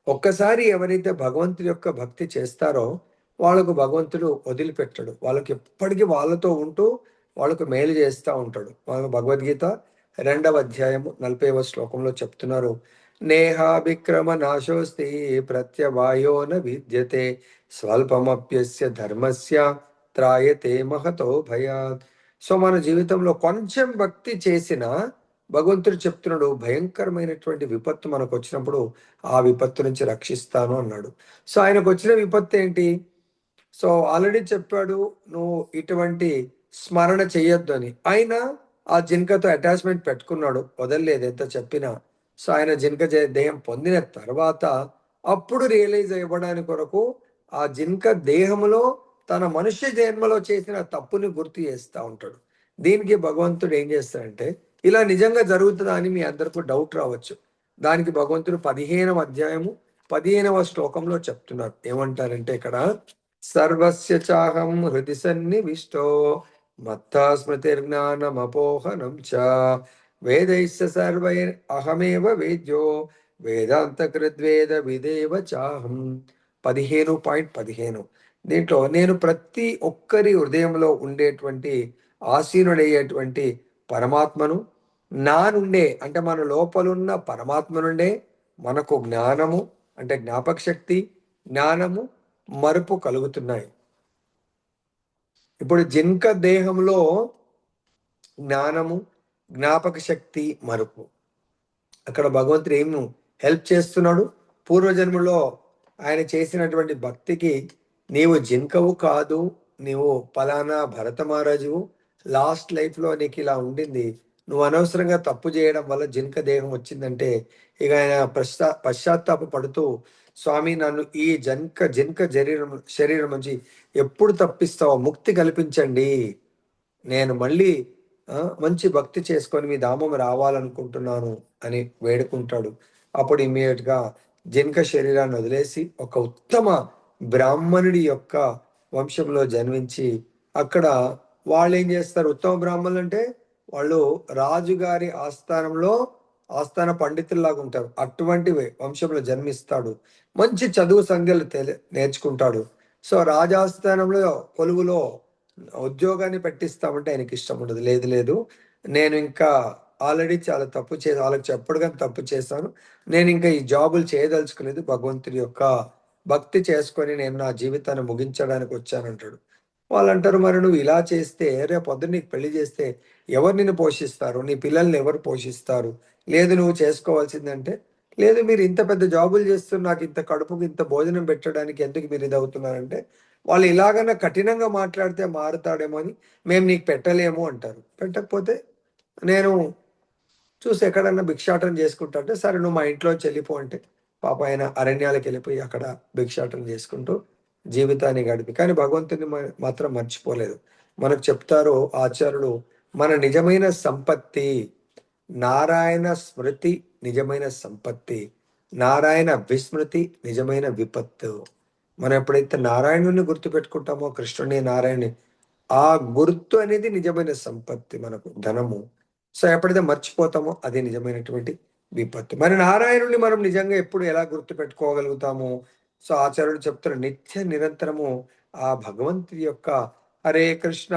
ఒక్కసారి ఎవరైతే భగవంతుడి యొక్క భక్తి చేస్తారో వాళ్ళకు భగవంతుడు వదిలిపెట్టడు. వాళ్ళకి ఎప్పటికీ వాళ్ళతో ఉంటూ వాళ్ళకు మేలు చేస్తూ ఉంటాడు. వాళ్ళకు భగవద్గీత 2వ అధ్యాయము 40వ శ్లోకంలో చెప్తున్నారు, నేహాభిక్రమ నాశోస్తి ప్రత్యవాయో న విద్యతే స్వల్పమప్యస్య ధర్మస్య త్రాయతే మహతో భయాత్. సో మన జీవితంలో కొంచెం భక్తి చేసిన భగవంతుడు చెప్తున్నాడు, భయంకరమైనటువంటి విపత్తు మనకు వచ్చినప్పుడు ఆ విపత్తు నుంచి రక్షిస్తాను అన్నాడు. సో ఆయనకు వచ్చిన విపత్తు ఏంటి? సో ఆల్రెడీ చెప్పాడు, నువ్వు ఇటువంటి స్మరణ చెయ్యొద్దు అని. ఆయన ఆ జింకతో అటాచ్మెంట్ పెట్టుకున్నాడు, వదలలేదు ఎంత చెప్పినా. సో ఆయన జింక దేహం పొందిన తర్వాత అప్పుడు రియలైజ్ అవ్వడానికి కొరకు ఆ జింక దేహంలో తన మనుష్య జన్మలో చేసిన తప్పుని గుర్తు చేస్తూ ఉంటాడు. దీనికి భగవంతుడు ఏం చేస్తాడంటే, ఇలా నిజంగా జరుగుతుందా అని మీ అందరికీ డౌట్ రావచ్చు. దానికి భగవంతుడు 15వ అధ్యాయము 15వ శ్లోకంలో చెప్తున్నారు. ఏమంటారంటే ఇక్కడ, సర్వస్య చాహం హృది సన్నివిష్టో మత్తా స్మృతిర్జ్ఞానమపోహనం చ వేదైస్య సర్వైర్ అహమేవ వేద్యో వేదాంత కృద్వేద విదేవ చాహం. 15.15. దీంట్లో నేను ప్రతి ఒక్కరి హృదయంలో ఉండేటువంటి ఆసీనుడయ్యేటువంటి పరమాత్మను, నా నుండే అంటే మన లోపలున్న పరమాత్మ నుండే మనకు జ్ఞానము అంటే జ్ఞాపక శక్తి, జ్ఞానము, మరుపు కలుగుతున్నాయి. ఇప్పుడు జింక దేహంలో జ్ఞానము, జ్ఞాపక శక్తి, మరుపు, అక్కడ భగవంతుడు ఏం హెల్ప్ చేస్తున్నాడు? పూర్వజన్మలో ఆయన చేసినటువంటి భక్తికి, నీవు జింకవు కాదు, నీవు పలానా భరత మహారాజువు, లాస్ట్ లైఫ్లో నీకు ఇలా ఉండింది, నువ్వు అనవసరంగా తప్పు చేయడం వల్ల జింక దేహం వచ్చిందంటే, ఇక ఆయన పశ్చాత్తాప పడుతూ, స్వామి నన్ను ఈ జింక శరీరం నుంచి ఎప్పుడు తప్పిస్తావో ముక్తి కల్పించండి, నేను మళ్ళీ మంచి భక్తి చేసుకొని మీ ధామం రావాలనుకుంటున్నాను అని వేడుకుంటాడు. అప్పుడు ఇమ్మీడియట్గా జింక శరీరాన్ని వదిలేసి ఒక ఉత్తమ బ్రాహ్మణుడి యొక్క వంశంలో జన్మించి, అక్కడ వాళ్ళు ఏం చేస్తారు, ఉత్తమ బ్రాహ్మణులు అంటే వాళ్ళు రాజుగారి ఆస్థానంలో ఆస్థాన పండితుల్లాగా ఉంటారు. అటువంటి వంశంలో జన్మిస్తాడు. మంచి చదువు సంఖ్యలు నేర్చుకుంటాడు. సో రాజాస్థానంలో కొలువులో ఉద్యోగాన్ని పెట్టిస్తామంటే ఆయనకి ఇష్టం ఉండదు. లేదు లేదు, నేను ఇంకా ఆల్రెడీ చాలా తప్పు చేసి వాళ్ళకి చెప్పడు కానీ తప్పు చేశాను, నేను ఇంకా ఈ జాబులు చేయదలుచుకోలేదు, భగవంతుడి యొక్క భక్తి చేసుకొని నేను నా జీవితాన్ని ముగించడానికి వచ్చానంటాడు. వాళ్ళు అంటారు, మరి నువ్వు ఇలా చేస్తే రేపు పొద్దున్న నీకు పెళ్లి చేస్తే ఎవరు నిన్ను పోషిస్తారు, నీ పిల్లల్ని ఎవరు పోషిస్తారు, లేదు నువ్వు చేసుకోవాల్సిందంటే, లేదు మీరు ఇంత పెద్ద జాబులు చేస్తున్నారు, నాకు ఇంత కడుపుకి ఇంత భోజనం పెట్టడానికి ఎందుకు మీరు ఇది అవుతున్నారంటే, వాళ్ళు ఇలాగన్నా కఠినంగా మాట్లాడితే మారుతాడేమో అని మేము నీకు పెట్టలేము అంటారు. పెట్టకపోతే నేను చూసి ఎక్కడన్నా భిక్షాటన చేసుకుంటా అంటే, సరే నువ్వు మా ఇంట్లో వెళ్ళిపో అంటే, పాప ఆయన అరణ్యాలకు వెళ్ళిపోయి అక్కడ భిక్షాటన చేసుకుంటూ జీవితాన్ని గడిపి, కానీ భగవంతుని మాత్రం మర్చిపోలేదు. మనకు చెప్తారు ఆచార్యులు, మన నిజమైన సంపత్తి నారాయణ స్మృతి, నిజమైన సంపత్తి నారాయణ విస్మృతి, నిజమైన విపత్తు. మనం ఎప్పుడైతే నారాయణుని గుర్తు పెట్టుకుంటామో, కృష్ణుని, నారాయణుని, ఆ గుర్తు అనేది నిజమైన సంపత్తి, మనకు ధనము. సో ఎప్పుడైతే మర్చిపోతామో అది నిజమైనటువంటి విపత్తు. మరి నారాయణుని మనం నిజంగా ఎప్పుడు ఎలా గుర్తు పెట్టుకోగలుగుతాము? సో ఆచార్యుడు చెప్తున్న నిత్య నిరంతరము ఆ భగవంతుడి యొక్క హరే కృష్ణ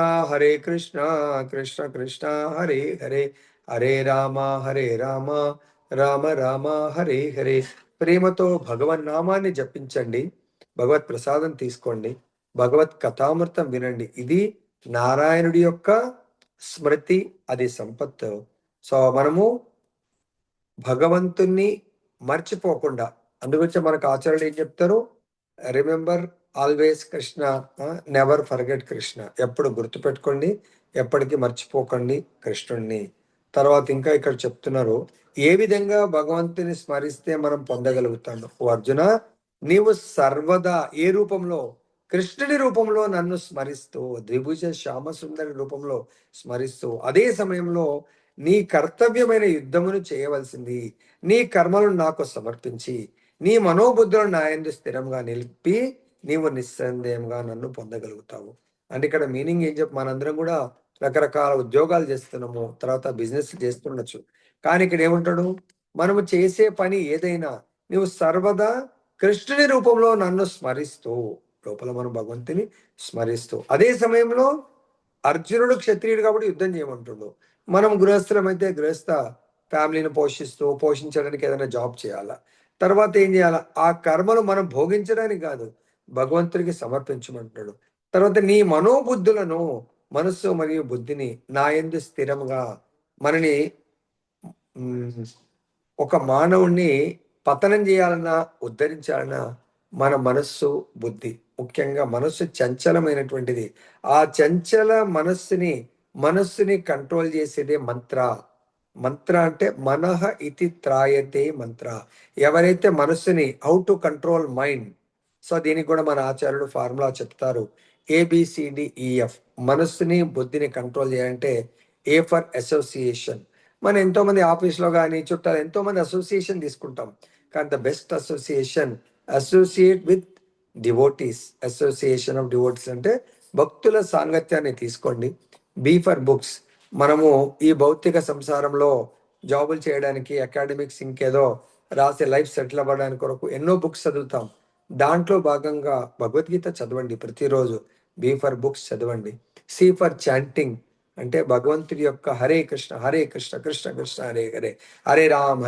కృష్ణ కృష్ణ హరే హరే, హరే రామ హరే రామ రామ రామ హరే హరే, ప్రేమతో భగవన్ నామాన్ని జపించండి. భగవత్ ప్రసాదం తీసుకోండి, భగవత్ కథామృతం వినండి. ఇది నారాయణుడి యొక్క స్మృతి, అది సంపత్తు. సో మనము భగవంతుణ్ణి మర్చిపోకుండా, అందుగురించి మనకు ఆచార్యులు ఏం చెప్తారు, remember always Krishna, never forget Krishna. ఎప్పుడు గుర్తుపెట్టుకోండి, ఎప్పటికీ మర్చిపోకండి కృష్ణుణ్ణి. తర్వాత ఇంకా ఇక్కడ చెప్తున్నారు, ఏ విధంగా భగవంతుని స్మరిస్తే మనం పొందగలుగుతాము. ఓ అర్జున, నీవు సర్వదా ఏ రూపంలో, కృష్ణుని రూపంలో నన్ను స్మరిస్తూ, ద్విభుజ శ్యామ సుందరి రూపంలో స్మరిస్తూ, అదే సమయంలో నీ కర్తవ్యమైన యుద్ధమును చేయవలసింది, నీ కర్మలను నాకు సమర్పించి, నీ మనోబుద్ధులను నా యందు స్థిరంగా నిలిపి నీవు నిస్సందేహంగా నన్ను పొందగలుగుతావు. అంటే ఇక్కడ మీనింగ్ ఏం చెప్పి, మనందరం కూడా రకరకాల ఉద్యోగాలు చేస్తున్నాము, తర్వాత బిజినెస్ చేస్తుండొచ్చు. కానీ ఇక్కడ ఏమంటాడు, మనము చేసే పని ఏదైనా నువ్వు సర్వదా కృష్ణుని రూపంలో నన్ను స్మరిస్తూ, లోపల మనం భగవంతుని స్మరిస్తూ, అదే సమయంలో అర్జునుడు క్షత్రియుడు కాబట్టి యుద్ధం చేయమంటుడు. మనం గృహస్థులమైతే గృహస్థ ఫ్యామిలీని పోషించడానికి ఏదైనా జాబ్ చేయాలా. తర్వాత ఏం చేయాలా, ఆ కర్మలు మనం భోగించడానికి కాదు, భగవంతుడికి సమర్పించమంటున్నాడు. తర్వాత నీ మనోబుద్ధులను, మనస్సు మరియు బుద్ధిని నా యందు స్థిరంగా, మనని ఒక మానవుణ్ణి పతనం చేయాలన్నా ఉద్ధరించాలన్నా మన మనస్సు బుద్ధి, ముఖ్యంగా మనస్సు చంచలమైనటువంటిది. ఆ చంచల మనస్సుని కంట్రోల్ చేసేదే మంత్ర. మంత్ర అంటే మనః ఇతి త్రాయతే మంత్ర. ఎవరైతే మనస్సుని how to control mind, so దీనికి కూడా మన ఆచార్యుడు ఫార్ములా చెప్తారు, ఏబిసిడిఈఎఫ్. మనస్సుని బుద్ధిని కంట్రోల్ చేయాలంటే ఏ ఫర్ అసోసియేషన్. మనం ఎంతో మంది ఆఫీస్లో కానీ చుట్టాలు ఎంతో మంది అసోసియేషన్ తీసుకుంటాం, కానీ the best association, associate with devotees. Association of devotees అంటే భక్తుల సాంగత్యాన్ని తీసుకోండి. Be for books. మనము ఈ భౌతిక సంసారంలో జాబులు చేయడానికి, అకాడమిక్స్ ఇంకేదో రాసే లైఫ్ సెటిల్ అవ్వడానికి కొరకు ఎన్నో బుక్స్ చదువుతాం. దాంట్లో భాగంగా భగవద్గీత చదవండి ప్రతిరోజు. బీ ఫర్ బుక్స్ చదవండి. సి ఫర్ చాంటింగ్, అంటే భగవంతుడి యొక్క హరే కృష్ణ హరే కృష్ణ కృష్ణ కృష్ణ హరే హరే, హరే రామ్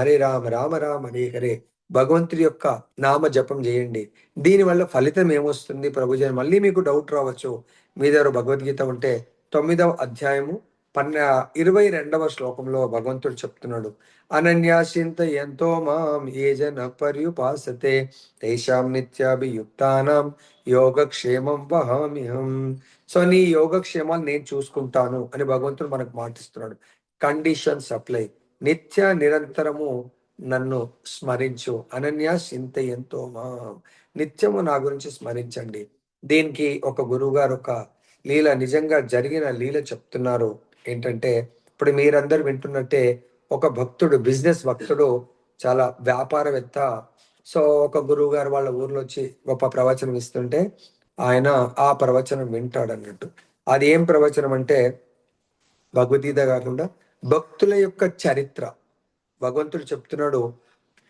రామ రామ హరే హరే, భగవంతుడి యొక్క నామ జపం చేయండి. దీనివల్ల ఫలితం ఏమొస్తుంది ప్రభుజీ, మళ్ళీ మీకు డౌట్ రావచ్చు. మీ దగ్గర భగవద్గీత ఉంటే 9వ అధ్యాయము 22వ శ్లోకంలో భగవంతుడు చెప్తున్నాడు, అనన్యాసింత ఎంతో మాం ఏ జన పర్యుపాసతే తేషాం నిత్యాభియుక్తానాం యోగక్షేమం వహామ్యహం. సో నీ యోగక్షేమాలు నేను చూసుకుంటాను అని భగవంతుడు మనకు మాటిస్తున్నాడు. Conditions apply. నిత్య నిరంతరము నన్ను స్మరించు, అనన్య చింత ఎంతో మా, నిత్యము నా గురించి స్మరించండి. దీనికి ఒక గురువు గారు ఒక లీల, నిజంగా జరిగిన లీల చెప్తున్నారు. ఏంటంటే ఇప్పుడు మీరందరూ వింటున్నట్టే, ఒక భక్తుడు, బిజినెస్ భక్తుడు, చాలా వ్యాపారవేత్త. సో ఒక గురువు గారు వాళ్ళ ఊర్లో వచ్చి గొప్ప ప్రవచనం ఇస్తుంటే ఆయన ఆ ప్రవచనం వింటాడు అన్నట్టు. అది ఏం ప్రవచనం అంటే భగవద్గీత కాకుండా భక్తుల యొక్క చరిత్ర. భగవంతుడు చెప్తున్నాడు,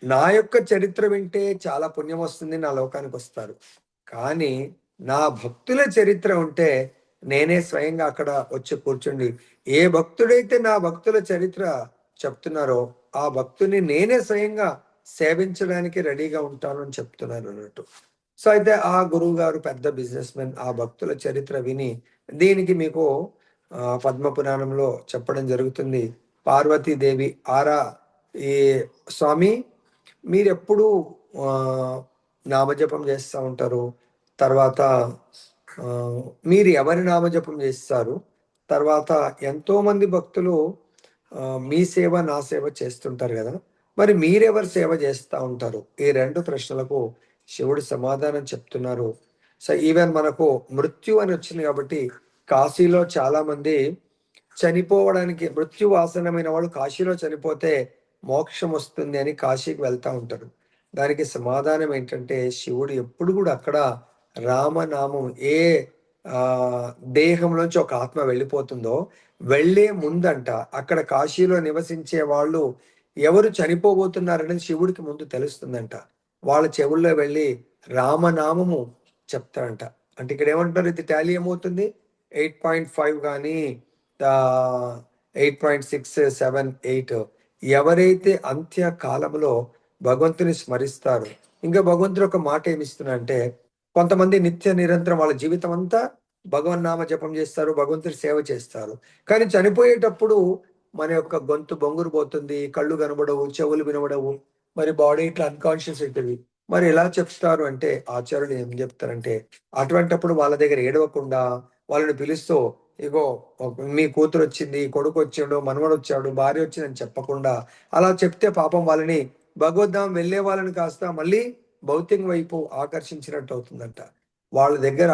నా యొక్క చరిత్ర వింటే చాలా పుణ్యం వస్తుంది, నా లోకానికి వస్తారు. కానీ నా భక్తుల చరిత్ర ఉంటే నేనే స్వయంగా అక్కడ వచ్చి కూర్చుండి, ఏ భక్తుడైతే నా భక్తుల చరిత్ర చెప్తున్నారో ఆ భక్తుని నేనే స్వయంగా సేవించడానికి రెడీగా ఉంటాను అని చెప్తున్నారు అన్నట్టు. సో అయితే ఆ గురువు గారు పెద్ద బిజినెస్ మెన్, ఆ భక్తుల చరిత్ర విని, దీనికి మీకు పద్మపురాణంలో చెప్పడం జరుగుతుంది. పార్వతీదేవి ఆరా, ఈ స్వామి మీరెప్పుడు నామజపం చేస్తూ ఉంటారు, తర్వాత మీరు ఎవరి నామజపం చేస్తారు, తర్వాత ఎంతో మంది భక్తులు మీ సేవ నా సేవ చేస్తుంటారు కదా, మరి మీరెవరు సేవ చేస్తూ ఉంటారు? ఈ రెండు ప్రశ్నలకు శివుడు సమాధానం చెప్తున్నారు. సో ఈవెన్ మనకు మృత్యు అని వచ్చింది కాబట్టి కాశీలో చాలా మంది చనిపోవడానికి, మృత్యు ఆసనమైన వాళ్ళు కాశీలో చనిపోతే మోక్షం వస్తుంది అని కాశీకి వెళ్తా ఉంటారు. దానికి సమాధానం ఏంటంటే శివుడు ఎప్పుడు కూడా అక్కడ రామనామం, ఏ దేహంలోంచి ఒక ఆత్మ వెళ్ళిపోతుందో వెళ్ళే ముందంట అక్కడ కాశీలో నివసించే వాళ్ళు ఎవరు చనిపోబోతున్నారనేది శివుడికి ముందు తెలుస్తుందంట. వాళ్ళ చెవుల్లో వెళ్ళి రామనామము చెప్తారంట. అంటే ఇక్కడ ఏమంటారు, ఇది టాలీ ఏమవుతుంది, 8.5 కానీ 8.6, 7, 8. ఎవరైతే అంత్య కాలంలో భగవంతుని స్మరిస్తారు, ఇంకా భగవంతుడు ఒక మాట ఏమిస్తున్నా అంటే కొంతమంది నిత్య నిరంతరం వాళ్ళ జీవితం అంతా భగవన్నామ జపం చేస్తారు, భగవంతుడి సేవ చేస్తారు. కానీ చనిపోయేటప్పుడు మన యొక్క గొంతు బొంగురు పోతుంది, కళ్ళు కనబడవు, చెవులు వినబడవు, మరి బాడీ ఇట్లా అన్కాన్షియస్ అవుతుంది. మరి ఎలా చెప్తారు అంటే ఆచార్యులు ఏం చెప్తారంటే, అటువంటప్పుడు వాళ్ళ దగ్గర ఏడవకుండా వాళ్ళని పిలుస్తూ, ఇగో మీ కూతురు వచ్చింది, కొడుకు వచ్చాడు, మనవడు వచ్చాడు, భార్య వచ్చిందని చెప్పకుండా అలా చెప్తే పాపం వాళ్ళని భగవద్ధాం వెళ్ళే వాళ్ళని కాస్త మళ్ళీ భౌతిక వైపు ఆకర్షించినట్టు అవుతుందంట. వాళ్ళ దగ్గర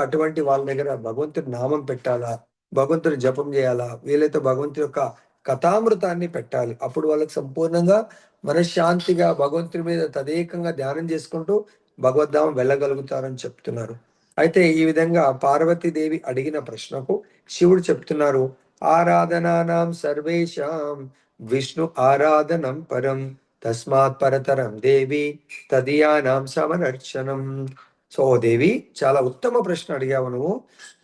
భగవంతుడి నామం పెట్టాలా, భగవంతుడి జపం చేయాలా, వీలైతే భగవంతుడి యొక్క కథామృతాన్ని పెట్టాలి. అప్పుడు వాళ్ళకి సంపూర్ణంగా మనశ్శాంతిగా భగవంతుడి మీద తదేకంగా ధ్యానం చేసుకుంటూ భగవద్ధామం వెళ్ళగలుగుతారని చెప్తున్నారు. అయితే ఈ విధంగా పార్వతీదేవి అడిగిన ప్రశ్నకు శివుడు చెప్తున్నారు, ఆరాధనానాం సర్వేషాం విష్ణు ఆరాధనం పరం తస్మాత్ పరతరం దేవి తదియానాం సమనర్చనం. సో దేవి, చాలా ఉత్తమ ప్రశ్న అడిగావు నువ్వు.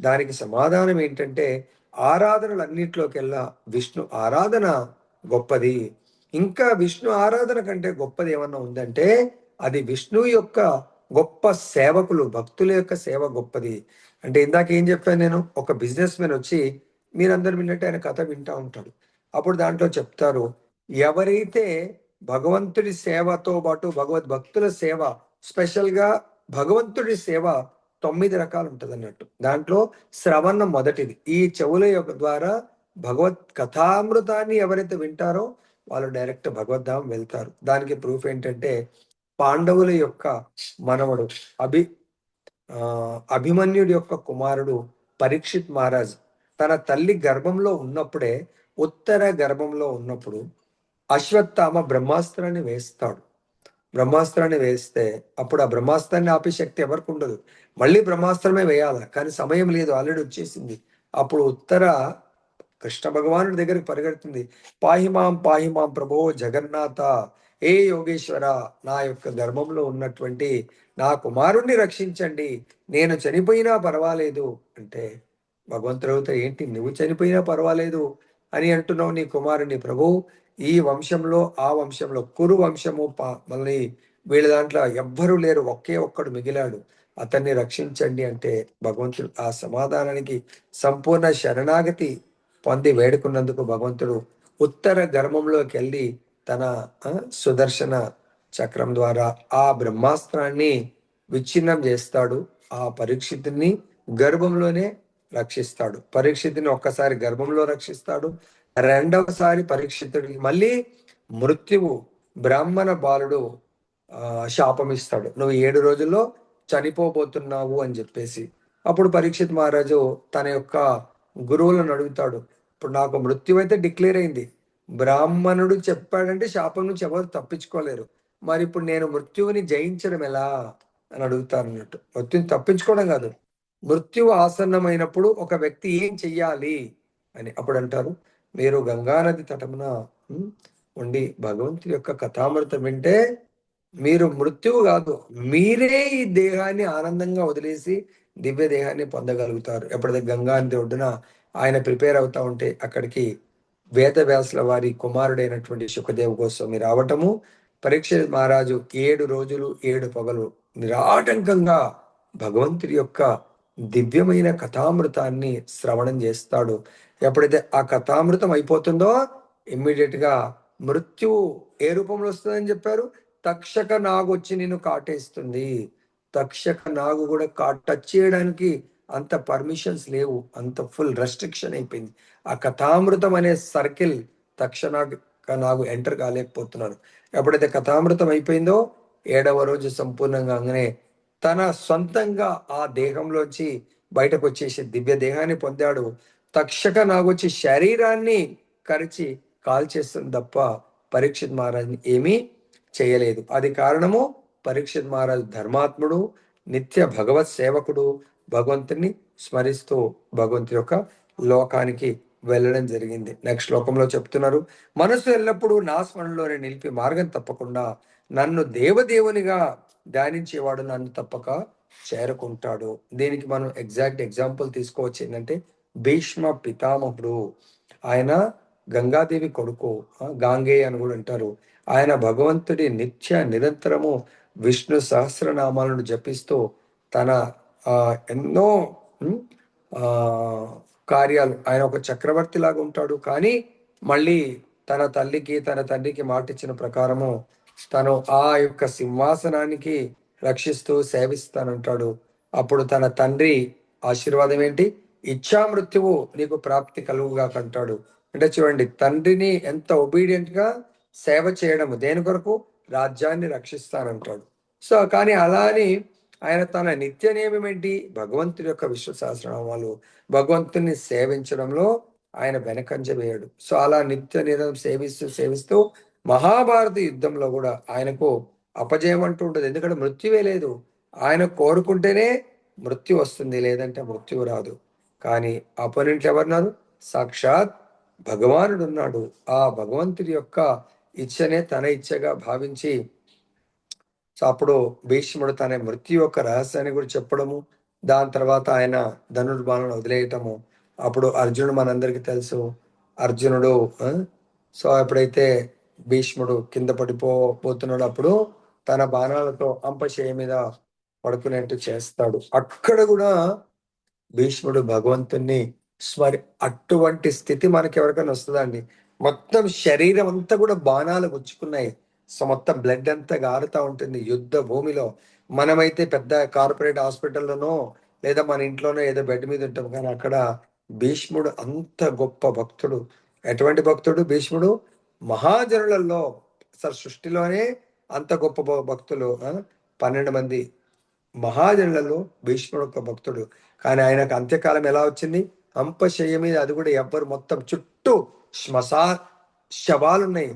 దానికి సమాధానం ఏంటంటే, ఆరాధనలన్నిట్లోకెల్లా విష్ణు ఆరాధన గొప్పది. ఇంకా విష్ణు ఆరాధన కంటే గొప్పది ఏమన్నా ఉందంటే అది విష్ణు యొక్క గొప్ప సేవకులు, భక్తుల యొక్క సేవ గొప్పది. అంటే ఇందాక ఏం చెప్పాను నేను, ఒక బిజినెస్ మ్యాన్ వచ్చి మీరందరూ విన్నట్టు ఆయన కథ వింటా ఉంటాడు. అప్పుడు దాంట్లో చెప్తారు, ఎవరైతే భగవంతుడి సేవతో పాటు భగవద్భక్తుల సేవ, స్పెషల్గా భగవంతుడి సేవ 9 రకాలు ఉంటుంది అన్నట్టు. దాంట్లో శ్రవణం మొదటిది. ఈ చెవుల యొక్క ద్వారా భగవత్ కథామృతాన్ని ఎవరైతే వింటారో వాళ్ళు డైరెక్ట్ భగవద్ధామం వెళ్తారు. దానికి ప్రూఫ్ ఏంటంటే, పాండవుల యొక్క మనవడు అభిమన్యుడి యొక్క కుమారుడు పరీక్షిత్ మహారాజ్ తన తల్లి గర్భంలో ఉన్నప్పుడే, ఉత్తర గర్భంలో ఉన్నప్పుడు అశ్వత్థామ బ్రహ్మాస్త్రాన్ని వేస్తాడు. బ్రహ్మాస్త్రాన్ని వేస్తే అప్పుడు ఆ బ్రహ్మాస్త్రాన్ని ఆపే శక్తి ఎవరికి ఉండదు. మళ్ళీ బ్రహ్మాస్త్రమే వేయాలి, కానీ సమయం లేదు, ఆల్రెడీ వచ్చేసింది. అప్పుడు ఉత్తర కృష్ణ భగవానుడి దగ్గరికి పరిగెడుతుంది, పాహిమాం ప్రభో జగన్నాథ, ఏ యోగేశ్వర, నా యొక్క గర్భంలో ఉన్నటువంటి నా కుమారుణ్ణి రక్షించండి, నేను చనిపోయినా పర్వాలేదు అంటే, భగవంతుడితో ఏంటి నువ్వు చనిపోయినా పర్వాలేదు అని అంటున్నావు నీ కుమారుని? ప్రభు, ఈ వంశంలో ఆ వంశంలో కురు వంశము మళ్ళీ వీళ్ళ దాంట్లో ఎవ్వరూ లేరు, ఒకే ఒక్కడు మిగిలాడు, అతన్ని రక్షించండి అంటే భగవంతుడు ఆ సమాధానానికి సంపూర్ణ శరణాగతి పొంది వేడుకున్నందుకు భగవంతుడు ఉత్తర గర్భంలోకి వెళ్ళి తన సుదర్శన చక్రం ద్వారా ఆ బ్రహ్మాస్త్రాన్ని విచ్ఛిన్నం చేస్తాడు. ఆ పరీక్షితుని గర్భంలోనే రక్షిస్తాడు. పరీక్షితుని ఒక్కసారి గర్భంలో రక్షిస్తాడు, రెండవసారి పరీక్షితుడికి మళ్ళీ మృత్యువు బ్రాహ్మణ బాలుడు శాపం ఇస్తాడు, నువ్వు 7 రోజుల్లో చనిపోబోతున్నావు అని చెప్పేసి. అప్పుడు పరీక్షిత్ మహారాజు తన యొక్క గురువులను అడుగుతాడు, ఇప్పుడు నాకు మృత్యు అయితే డిక్లేర్ అయింది, బ్రాహ్మణుడు చెప్పాడంటే శాపం నుంచి ఎవరు తప్పించుకోలేరు, మరి ఇప్పుడు నేను మృత్యువుని జయించడం ఎలా అని అడుగుతారు అన్నట్టు. మృత్యుని తప్పించుకోవడం కాదు, మృత్యువు ఆసన్నమైనప్పుడు ఒక వ్యక్తి ఏం చెయ్యాలి అని. అప్పుడు అంటారు, మీరు గంగానది తటమున ఉండి భగవంతుడి యొక్క కథామృతం వింటే మీరు మృత్యువు కాదు, మీరే ఈ దేహాన్ని ఆనందంగా వదిలేసి దివ్య దేహాన్ని పొందగలుగుతారు. ఎప్పుడైతే గంగా నది ఒడ్డున ఆయన ప్రిపేర్ అవుతా ఉంటే అక్కడికి వేదవ్యాసుల వారి కుమారుడైనటువంటి సుఖదేవ్ గోస్వామి రావటము, పరీక్షిత్ మహారాజు 7 రోజులు 7 పగలు నిరాటంకంగా భగవంతుడి యొక్క దివ్యమైన కథామృతాన్ని శ్రవణం చేస్తాడు. ఎప్పుడైతే ఆ కథామృతం అయిపోతుందో ఇమ్మీడియట్ గా మృత్యువు ఏ రూపంలో వస్తుందని చెప్పారు, తక్షక నాగు వచ్చి నిన్ను కాటేస్తుంది. తక్షక నాగు కూడా టచ్ చేయడానికి అంత పర్మిషన్స్ లేవు, అంత ఫుల్ రెస్ట్రిక్షన్ అయిపోయింది. ఆ కథామృతం అనే సర్కిల్ నాకు ఎంటర్ కాలేకపోతున్నాను. ఎప్పుడైతే కథామృతం అయిపోయిందో 7వ రోజు సంపూర్ణంగా అంగనే తన సొంతంగా ఆ దేహంలోంచి బయటకు వచ్చేసి దివ్య దేహాన్ని పొందాడు. తక్షక నాగొచ్చి శరీరాన్ని కరిచి కాల్చేస్తుంది తప్ప పరీక్షిత్ మహారాజ్ని ఏమీ చేయలేదు. అది కారణము పరీక్షిత్ మహారాజు ధర్మాత్ముడు, నిత్య భగవత్ సేవకుడు, భగవంతుని స్మరిస్తూ భగవంతు యొక్క లోకానికి వెళ్ళడం జరిగింది. నెక్స్ట్ శ్లోకంలో చెప్తున్నారు, మనసు ఎల్లప్పుడూ నా స్మరణలోనే నిలిపి మార్గం తప్పకుండా నన్ను దేవదేవునిగా ధ్యానించేవాడు నన్ను తప్పక చేరుకుంటాడు. దీనికి మనం ఎగ్జాక్ట్ ఎగ్జాంపుల్ తీసుకోవచ్చు ఏంటంటే, భీష్మ పితామహుడు, ఆయన గంగాదేవి కొడుకు, గాంగేయ అని కూడా అంటారు. ఆయన భగవంతుడి నిత్య నిరంతరము విష్ణు సహస్రనామాలను జపిస్తూ తన ఎన్నో ఉమ్, ఆ, కార్యాలు, ఆయన ఒక చక్రవర్తి లాగా ఉంటాడు, కానీ మళ్ళీ తన తల్లికి తన తండ్రికి మాట ఇచ్చిన ప్రకారము తను ఆ యొక్క సింహాసనానికి రక్షిస్తూ సేవిస్తానంటాడు. అప్పుడు తన తండ్రి ఆశీర్వాదం ఏంటి? ఇచ్చా మృత్యువు నీకు ప్రాప్తి కలుగుగా కంటాడు. అంటే చూడండి, తండ్రిని ఎంత ఒబీడియంట్ గా సేవ చేయడము దేని కొరకు? రాజ్యాన్ని రక్షిస్తానంటాడు. సో కానీ అలా అని ఆయన తన నిత్య నియమం ఏంటి? భగవంతుడి యొక్క విశ్వ సహస్రనామాలు, భగవంతుని సేవించడంలో ఆయన వెనకంజ వేయడు. సో అలా నిత్య నిరం సేవిస్తూ సేవిస్తూ మహాభారత యుద్ధంలో కూడా ఆయనకు అపజయం అంటూ ఉంటుంది. ఎందుకంటే మృత్యువే లేదు. ఆయన కోరుకుంటేనే మృత్యు వస్తుంది, లేదంటే మృత్యువు రాదు. కానీ అపోనెంట్లు ఎవరున్నారు? సాక్షాత్ భగవానుడు ఉన్నాడు. ఆ భగవంతుడి యొక్క ఇచ్చనే తన ఇచ్చగా భావించి, సో అప్పుడు భీష్ముడు తన మృత్యు యొక్క రహస్యాన్ని కూడా చెప్పడము, దాని తర్వాత ఆయన ధనుర్బాణను వదిలేయటము. అప్పుడు అర్జునుడు మనందరికీ తెలుసు. అర్జునుడు సో ఎప్పుడైతే భీష్ముడు కింద పడిపోతున్నాడు, అప్పుడు తన బాణాలతో అంపశయ్య మీద పడుకునేట్టు చేస్తాడు. అక్కడ కూడా భీష్ముడు భగవంతుణ్ణి అటువంటి స్థితి మనకి ఎవరికైనా వస్తుందండి? మొత్తం శరీరం అంతా కూడా బాణాలు గుచ్చుకున్నాయి. సో మొత్తం బ్లడ్ అంతా గారుతా ఉంటుంది యుద్ధ భూమిలో. మనమైతే పెద్ద కార్పొరేట్ హాస్పిటల్లోనో లేదా మన ఇంట్లోనో ఏదో బెడ్ మీద ఉంటాం, కానీ అక్కడ భీష్ముడు అంత గొప్ప భక్తుడు. ఎటువంటి భక్తుడు భీష్ముడు? మహాజనులలో అసలు సృష్టిలోనే అంత గొప్ప భక్తులు 12 మంది మహాజనులలో భీష్ముడు ఒక భక్తుడు. కానీ ఆయనకు అంత్యకాలం ఎలా వచ్చింది? అంపశయ్య మీద, అది కూడా ఎవ్వరు, మొత్తం చుట్టూ శవాలున్నాయి.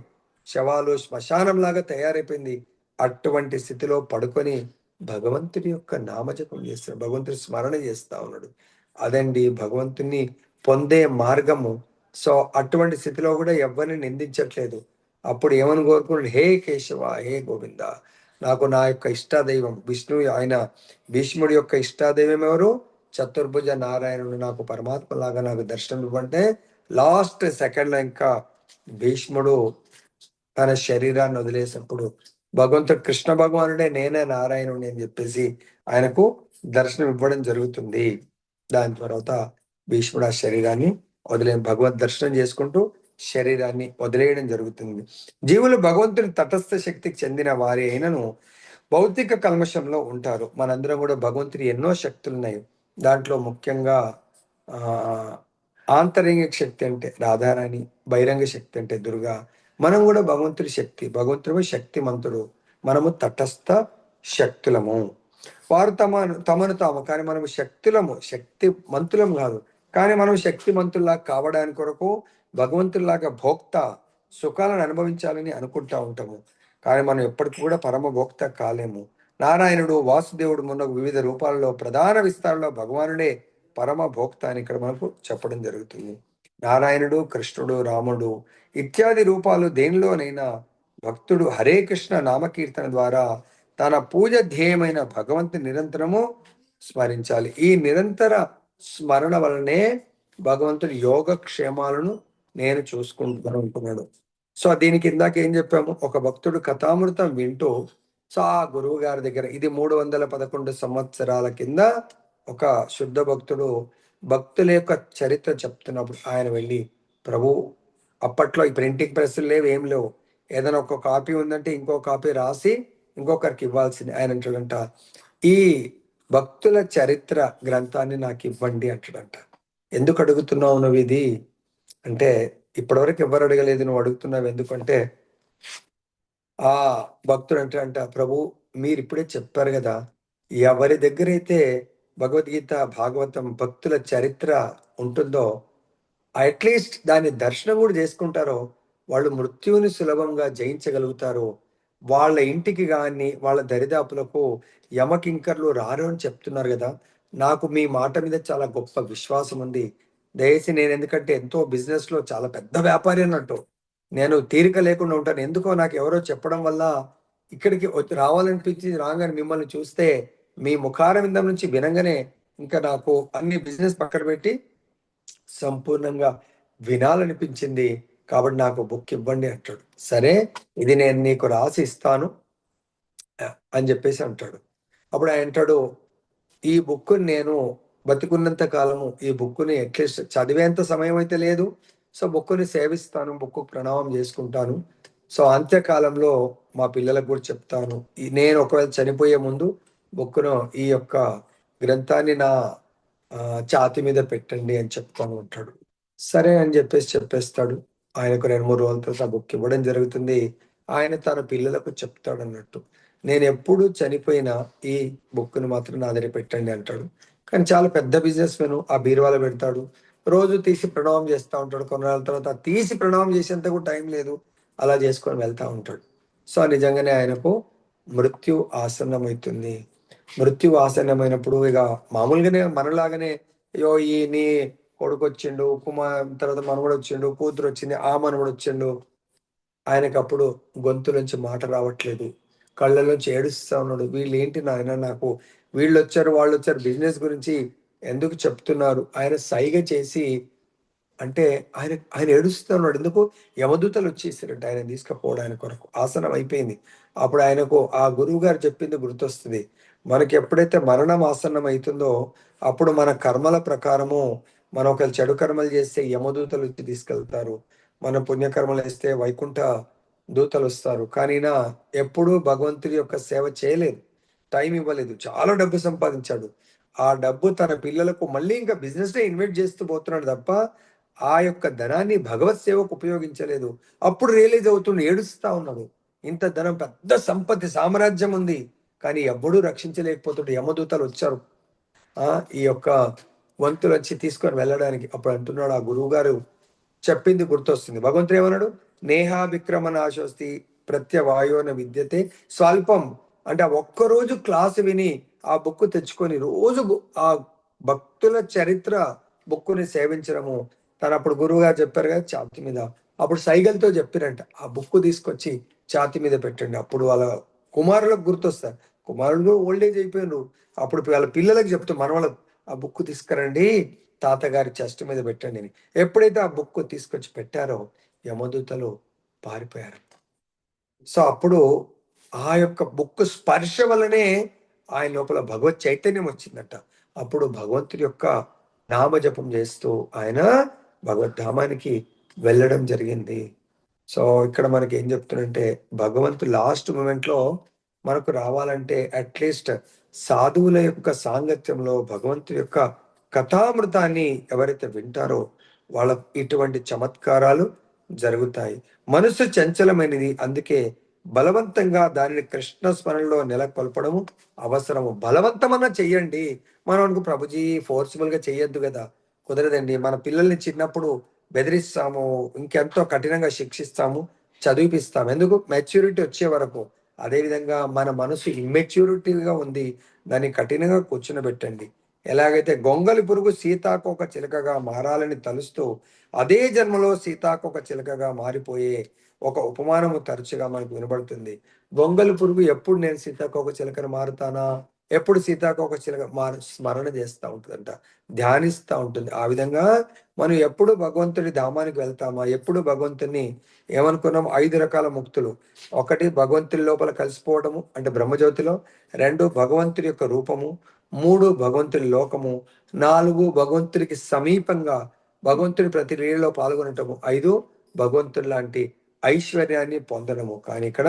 శవాలు శ్మశానం లాగా తయారైపోయింది. అటువంటి స్థితిలో పడుకొని భగవంతుడి యొక్క నామజపం చేస్తాడు, భగవంతుడి స్మరణ చేస్తా ఉన్నాడు. అదండి భగవంతుని పొందే మార్గము. సో అటువంటి స్థితిలో కూడా ఎవరిని నిందించట్లేదు. అప్పుడు ఏమని కోరుకున్నాడు? హే కేశవ, హే గోవింద, నాకు నా యొక్క ఇష్టాదైవం విష్ణు, ఆయన భీష్ముడి యొక్క ఇష్టాదైవం ఎవరు? చతుర్భుజ నారాయణుడు నాకు పరమాత్మ లాగా నాకు దర్శనం ఇవ్వంటే లాస్ట్ సెకండ్ లో ఇంకా భీష్ముడు తన శరీరాన్ని వదిలేసినప్పుడు భగవంతుడు కృష్ణ భగవానుడే నేనే నారాయణుని అని చెప్పేసి ఆయనకు దర్శనం ఇవ్వడం జరుగుతుంది. దాని తర్వాత భీష్ముడు ఆ శరీరాన్ని భగవద్ దర్శనం చేసుకుంటూ శరీరాన్ని వదిలేయడం జరుగుతుంది. జీవులు భగవంతుని తటస్థ శక్తికి చెందిన వారి అయినను భౌతిక కల్మషంలో ఉంటారు. మనందరం కూడా భగవంతుని ఎన్నో శక్తులు ఉన్నాయి. దాంట్లో ముఖ్యంగా ఆ ఆంతరంగిక శక్తి అంటే రాధారాణి, బహిరంగ శక్తి అంటే దుర్గా. మనం కూడా భగవంతుడి శక్తి, భగవంతుడు శక్తిమంతుడు, మనము తటస్థ శక్తులము. వారు తమను తాము, కానీ మనము శక్తులము, శక్తి మంతులం కాదు. కానీ మనం శక్తిమంతుల్లా కావడానికి కొరకు భగవంతుల్లాగా భోక్త సుఖాలను అనుభవించాలని అనుకుంటా ఉంటాము. కానీ మనం ఎప్పటికీ కూడా పరమ భోక్త కాలేము. నారాయణుడు, వాసుదేవుడు మున్నగు వివిధ రూపాలలో ప్రధాన విస్తారంలో భగవానుడే పరమ భోక్త అని ఇక్కడ మనకు చెప్పడం జరుగుతుంది. నారాయణుడు, కృష్ణుడు, రాముడు ఇత్యాది రూపాలు దేనిలోనైనా భక్తుడు హరే కృష్ణ నామకీర్తన ద్వారా తన పూజ ధ్యేయమైన భగవంతుని నిరంతరము స్మరించాలి. ఈ నిరంతర స్మరణ వలనే భగవంతుడి యోగక్షేమాలను నేను చూసుకుంటాను అంటున్నాడు. సో దీనికి ఇందాక ఏం చెప్పాము? ఒక భక్తుడు కథామృతం వింటూ, సో ఆ గురువు గారి దగ్గర, ఇది 311 సంవత్సరాల కింద ఒక శుద్ధ భక్తుడు భక్తుల యొక్క చరిత్ర చెప్తున్నప్పుడు ఆయన వెళ్ళి, ప్రభు, అప్పట్లో ఈ ప్రింటింగ్ ప్రెస్లు లేవు, ఏం లేవు, ఏదైనా ఒక కాపీ ఉందంటే ఇంకో కాపీ రాసి ఇంకొకరికి ఇవ్వాల్సింది. ఆయన అంటాడంట, ఈ భక్తుల చరిత్ర గ్రంథాన్ని నాకు ఇవ్వండి అంటాడంట. ఎందుకు అడుగుతున్నావు నువ్వు ఇది అంటే, ఇప్పటివరకు ఎవరు అడగలేదు, నువ్వు అడుగుతున్నావు ఎందుకంటే, ఆ భక్తుడు అంట, ప్రభు మీరు ఇప్పుడే చెప్పారు కదా, ఎవరి దగ్గర అయితే భగవద్గీత, భాగవతం, భక్తుల చరిత్ర ఉంటుందో, అట్లీస్ట్ దాని దర్శనం కూడా చేసుకుంటారో వాళ్ళు మృత్యువుని సులభంగా జయించగలుగుతారు. వాళ్ళ ఇంటికి కానీ వాళ్ళ దరిదాపులకు యమకింకర్లు రారు అని చెప్తున్నారు కదా. నాకు మీ మాట మీద చాలా గొప్ప విశ్వాసం ఉంది. దయచేసి, నేను ఎందుకంటే ఎంతో బిజినెస్ లో చాలా పెద్ద వ్యాపారి అన్నట్టు, నేను తీరిక లేకుండా ఉంటాను. ఎందుకో నాకు ఎవరో చెప్పడం వల్ల ఇక్కడికి రావాలనిపించి రాగానే మిమ్మల్ని చూస్తే మీ ముఖారవిందం నుంచి వినంగానే ఇంకా నాకు అన్ని బిజినెస్ పక్కన పెట్టి సంపూర్ణంగా వినాలనిపించింది. కాబట్టి నాకు బుక్ ఇవ్వండి అంటాడు. సరే, ఇది నేను నీకు రాసి ఇస్తాను అని చెప్పేసి అంటాడు. అప్పుడు ఆయన అంటాడు, ఈ బుక్ నేను బతికున్నంత కాలము ఈ బుక్‌ని అట్‌లీస్ట్ చదివేంత సమయం అయితే లేదు. సో, బుక్‌ని సేవిస్తాను. బుక్‌కు ప్రణామం చేసుకుంటాను. సో, అంత్యకాలంలో మా పిల్లలకు కూడా చెప్తాను. నేను ఒకవేళ చనిపోయే ముందు బుక్‌ను ఈ యొక్క గ్రంథాన్ని నా ఛాతీ మీద పెట్టండి అని చెప్తాను అంటాడు. సరే అని చెప్పేస్తాడు. ఆయనకు 2, 3 రోజుల తర్వాత ఆ బుక్ ఇవ్వడం జరుగుతుంది. ఆయన తన పిల్లలకు చెప్తాడన్నట్టు. నేనెప్పుడు చనిపోయినా ఈ బుక్‌ని మాత్రం నా దగ్గర పెట్టండి అంటాడు. కానీ చాలా పెద్ద బిజినెస్ మెను. ఆ బీరువాలో పెడతాడు. రోజు తీసి ప్రణామం చేస్తా ఉంటాడు. కొన్నాళ్ళ తర్వాత తీసి ప్రణామం చేసేంత కూడా టైం లేదు. అలా చేసుకొని వెళ్తా ఉంటాడు. సో, నిజంగానే ఆయనకు మృత్యు ఆసన్నమైతుంది. మృత్యువు ఆసన్నమైనప్పుడు ఇక మామూలుగానే మనలాగానే అయ్యో! నీ కొడుకొచ్చిండు, తర్వాత మనవడొచ్చిండు, కూతురొచ్చింది, ఆ మనవడొచ్చిండు. ఆయనకప్పుడు గొంతులోంచి మాట రావట్లేదు. కళ్ళలోంచి ఏడుస్తా ఉన్నాడు. వీళ్ళేంటి నాయనా నాకు వీళ్ళొచ్చారు, వాళ్ళొచ్చారు బిజినెస్ గురించి ఎందుకు చెప్తున్నారు? ఆయన సైగ చేసి అంటే ఆయన ఆయన ఏడుస్తా ఉన్నాడు. ఎందుకు? యమదూతలొచ్చేసారంట ఆయనని తీసుకుపోవడానికి కొరకు. ఆసనం అయిపోయింది. అప్పుడు ఆయనకు ఆ గురువుగారు చెప్పింది గుర్తొస్తది. మనకెప్పుడైతే మరణం ఆసన్నమైతుందో, అప్పుడు మన కర్మల ప్రకారము మనం ఒకవేళ చెడు కర్మలు చేస్తే యమదూతలొచ్చి తీసుకెళ్తారు. మన పుణ్యకర్మలేస్తే వైకుంఠ దూతలొస్తారు. కానీ ఈయన ఎప్పుడూ భగవంతుడి యొక్క సేవ చేయలేదు. టైం ఇవ్వలేదు. చాలా డబ్బు సంపాదించాడు. ఆ డబ్బు తన పిల్లలకు మళ్ళీ ఇంకా బిజినెస్‌లో ఇన్వెస్ట్ చేస్తూ పోతున్నాడు తప్ప, ఆ యొక్క ధనాన్ని భగవత్ సేవకు ఉపయోగించలేదు. అప్పుడు రియలైజ్ అవుతుండు. ఏడుస్తా ఉన్నాడు. ఇంత ధనం పెద్ద సంపత్తి సామ్రాజ్యం ఉంది. కానీ ఎవ్వడూ రక్షించలేకపోతుండు. యమదూతలొచ్చారు. ఆ! ఈ యొక్క వంతులొచ్చి తీసుకొని వెళ్ళడానికి. అప్పుడు అంటున్నాడు ఆ గురువుగారు చెప్పింది గుర్తొస్తుంది. భగవంతుడు ఏమన్నాడు? "నేహాభిక్రమ నాశోస్తి ప్రత్యవాయోన విద్యతే స్వల్పం." అంటే ఆ ఒక్కరోజు క్లాస్ విని, ఆ బుక్ తెచ్చుకొని రోజు ఆ భక్తుల చరిత్ర బుక్కుని సేవించడము. తనప్పుడు గురువుగారు చెప్పారు కదా! ఛాతీ మీద. అప్పుడు సైగలతో చెప్పిరంట. ఆ బుక్ తీసుకొచ్చి ఛాతీ మీద పెట్టండి. అప్పుడు వాళ్ళ కుమారులకు గుర్తొస్తారు. కుమారులు ఓల్డ్ ఏజ్ అయిపోయిండ్రు. అప్పుడు వాళ్ళ పిల్లలకి చెప్తూ మనవళ్ళకు ఆ బుక్ తీసుకురండి. తాతగారి చెస్ట్ మీద పెట్టండి అని. ఎప్పుడైతే ఆ బుక్ తీసుకొచ్చి పెట్టారో యమదూతలు పారిపోయారు. సో, అప్పుడు ఆ యొక్క బుక్ స్పర్శ వల్లనే ఆయన లోపల భగవత్ చైతన్యం వచ్చిందట. అప్పుడు భగవంతుడి యొక్క నామజపం చేస్తూ ఆయన భగవద్ధామానికి వెళ్ళడం జరిగింది. సో, ఇక్కడ మనకేం చెప్తున్నంటే భగవంతుడు లాస్ట్ మొమెంట్‌లో మనకు రావాలంటే అట్‌లీస్ట్ సాధువుల యొక్క సాంగత్యంలో భగవంతుడి యొక్క కథామృతాన్ని ఎవరైతే వింటారో వాళ్ళకి ఇటువంటి చమత్కారాలు జరుగుతాయి. మనసు చంచలమైనది. అందుకే బలవంతంగా దానిని కృష్ణ స్మరణలో నెలకొల్పడము అవసరము. బలవంతమన్నా చెయ్యండి. మనం అనుకో ప్రభుజీ ఫోర్స్‌బుల్‌గా చెయ్యొద్దు గదా! కుదరదండి. మన పిల్లల్ని చిన్నప్పుడు బెదిరిస్తాము. ఇంకెంతో కఠినంగా శిక్షిస్తాము. చదివిపిస్తాము. ఎందుకు? మెచ్యూరిటీ వచ్చే వరకు. అదేవిధంగా మన మనసు ఇమ్మెచ్యూరిటీగా ఉంది. దాన్ని కఠినంగా కూర్చునబెట్టండి. ఎలాగైతే గొంగలి పురుగు సీతాకోక చిలుకగా మారాలని తలుస్తూ, అదే జన్మలో సీతాకోక చిలుకగా మారిపోయే ఒక ఉపమానము తరచుగా మనకు వినబడుతుంది. గొంగలి పురుగు ఎప్పుడు నేను సీతాకోక చిలుకని మారుతానా? ఎప్పుడు సీతాకోక చిలుక స్మరణ చేస్తా ఉంటదంట. ధ్యానిస్తా ఉంటుంది. ఆ విధంగా మనం ఎప్పుడు భగవంతుడి ధామానికి వెళ్తామా? ఎప్పుడు భగవంతుడిని ఏమనుకున్నాం? 5 రకాల ముక్తులు. ఒకటి భగవంతుడి లోపల కలిసిపోవడము అంటే బ్రహ్మజ్యోతిలో. 2 భగవంతుడి యొక్క రూపము. 3 భగవంతుడి లోకము. 4 భగవంతుడికి సమీపంగా భగవంతుడి ప్రతి లీలలో పాల్గొనటము. 5 భగవంతుడి లాంటి ఐశ్వర్యాన్ని పొందడము. కానీ ఇక్కడ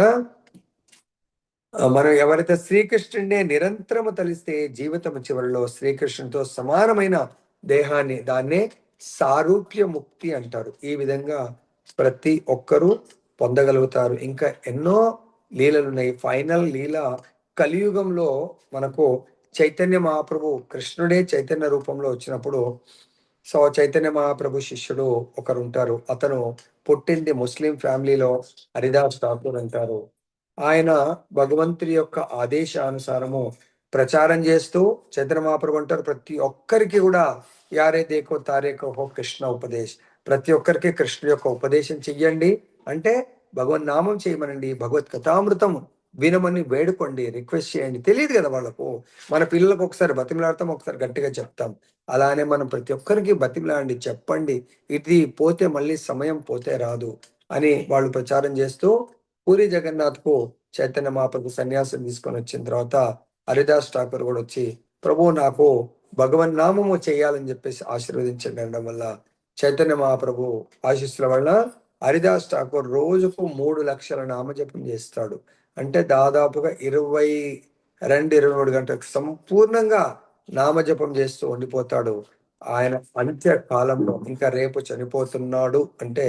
మనం ఎవరైతే శ్రీకృష్ణుడినే నిరంతరము తలిస్తే జీవితం చివరిలో శ్రీకృష్ణునితో సమానమైన దేహాన్ని దాన్నే సారూప్య ముక్తి అంటారు. ఈ విధంగా ప్రతి ఒక్కరూ పొందగలుగుతారు. ఇంకా ఎన్నో లీలలున్నాయి. ఫైనల్ లీల కలియుగంలో మనకు చైతన్య మహాప్రభు కృష్ణుడే చైతన్య రూపంలో వచ్చినప్పుడు సో, చైతన్య మహాప్రభు శిష్యుడు ఒకరుంటారు. అతను పుట్టింది ముస్లిం ఫ్యామిలీలో హరిదాస్ ఠాకూర్ అంటారు. ఆయన భగవంతుడి యొక్క ఆదేశానుసారము ప్రచారం చేస్తూ చైతన్య మహాప్రభు అంటారు ప్రతి ఒక్కరికి కూడా యారే దేకో తారే కహో కృష్ణ ఉపదేశ్. ప్రతి ఒక్కరికి కృష్ణుడి యొక్క ఉపదేశం చెయ్యండి. అంటే భగవన్ నామం చేయమనండి. భగవత్ కథామృతం వినమని వేడుకోండి. రిక్వెస్ట్ చేయండి. తెలీదు కదా వాళ్ళకు. మన పిల్లలకు ఒకసారి బతిమిలాడతాం, ఒకసారి గట్టిగా చెప్తాం. అలానే మనం ప్రతి ఒక్కరికి బతిమిలాడండి. చెప్పండి. ఇది పోతే మళ్ళీ సమయం పోతే రాదు అని వాళ్ళు ప్రచారం చేస్తూ పూరి జగన్నాథ్‌కు చైతన్య మహాప్రభు సన్యాసం తీసుకొని వచ్చిన తర్వాత హరిదాస్ ఠాకూర్ కూడా వచ్చి ప్రభు నాకు భగవన్ నామము చేయాలని చెప్పేసి ఆశీర్వదించండి అనడం వల్ల చైతన్య మహాప్రభు ఆశీస్సుల వల్ల హరిదాస్ ఠాకూర్ రోజుకు 3 లక్షల నామజపం చేస్తాడు. అంటే దాదాపుగా 22-23 గంటలకు సంపూర్ణంగా నామజపం చేస్తూ ఉండిపోతాడు. ఆయన అంత్య కాలంలో ఇంకా రేపు చనిపోతున్నాడు అంటే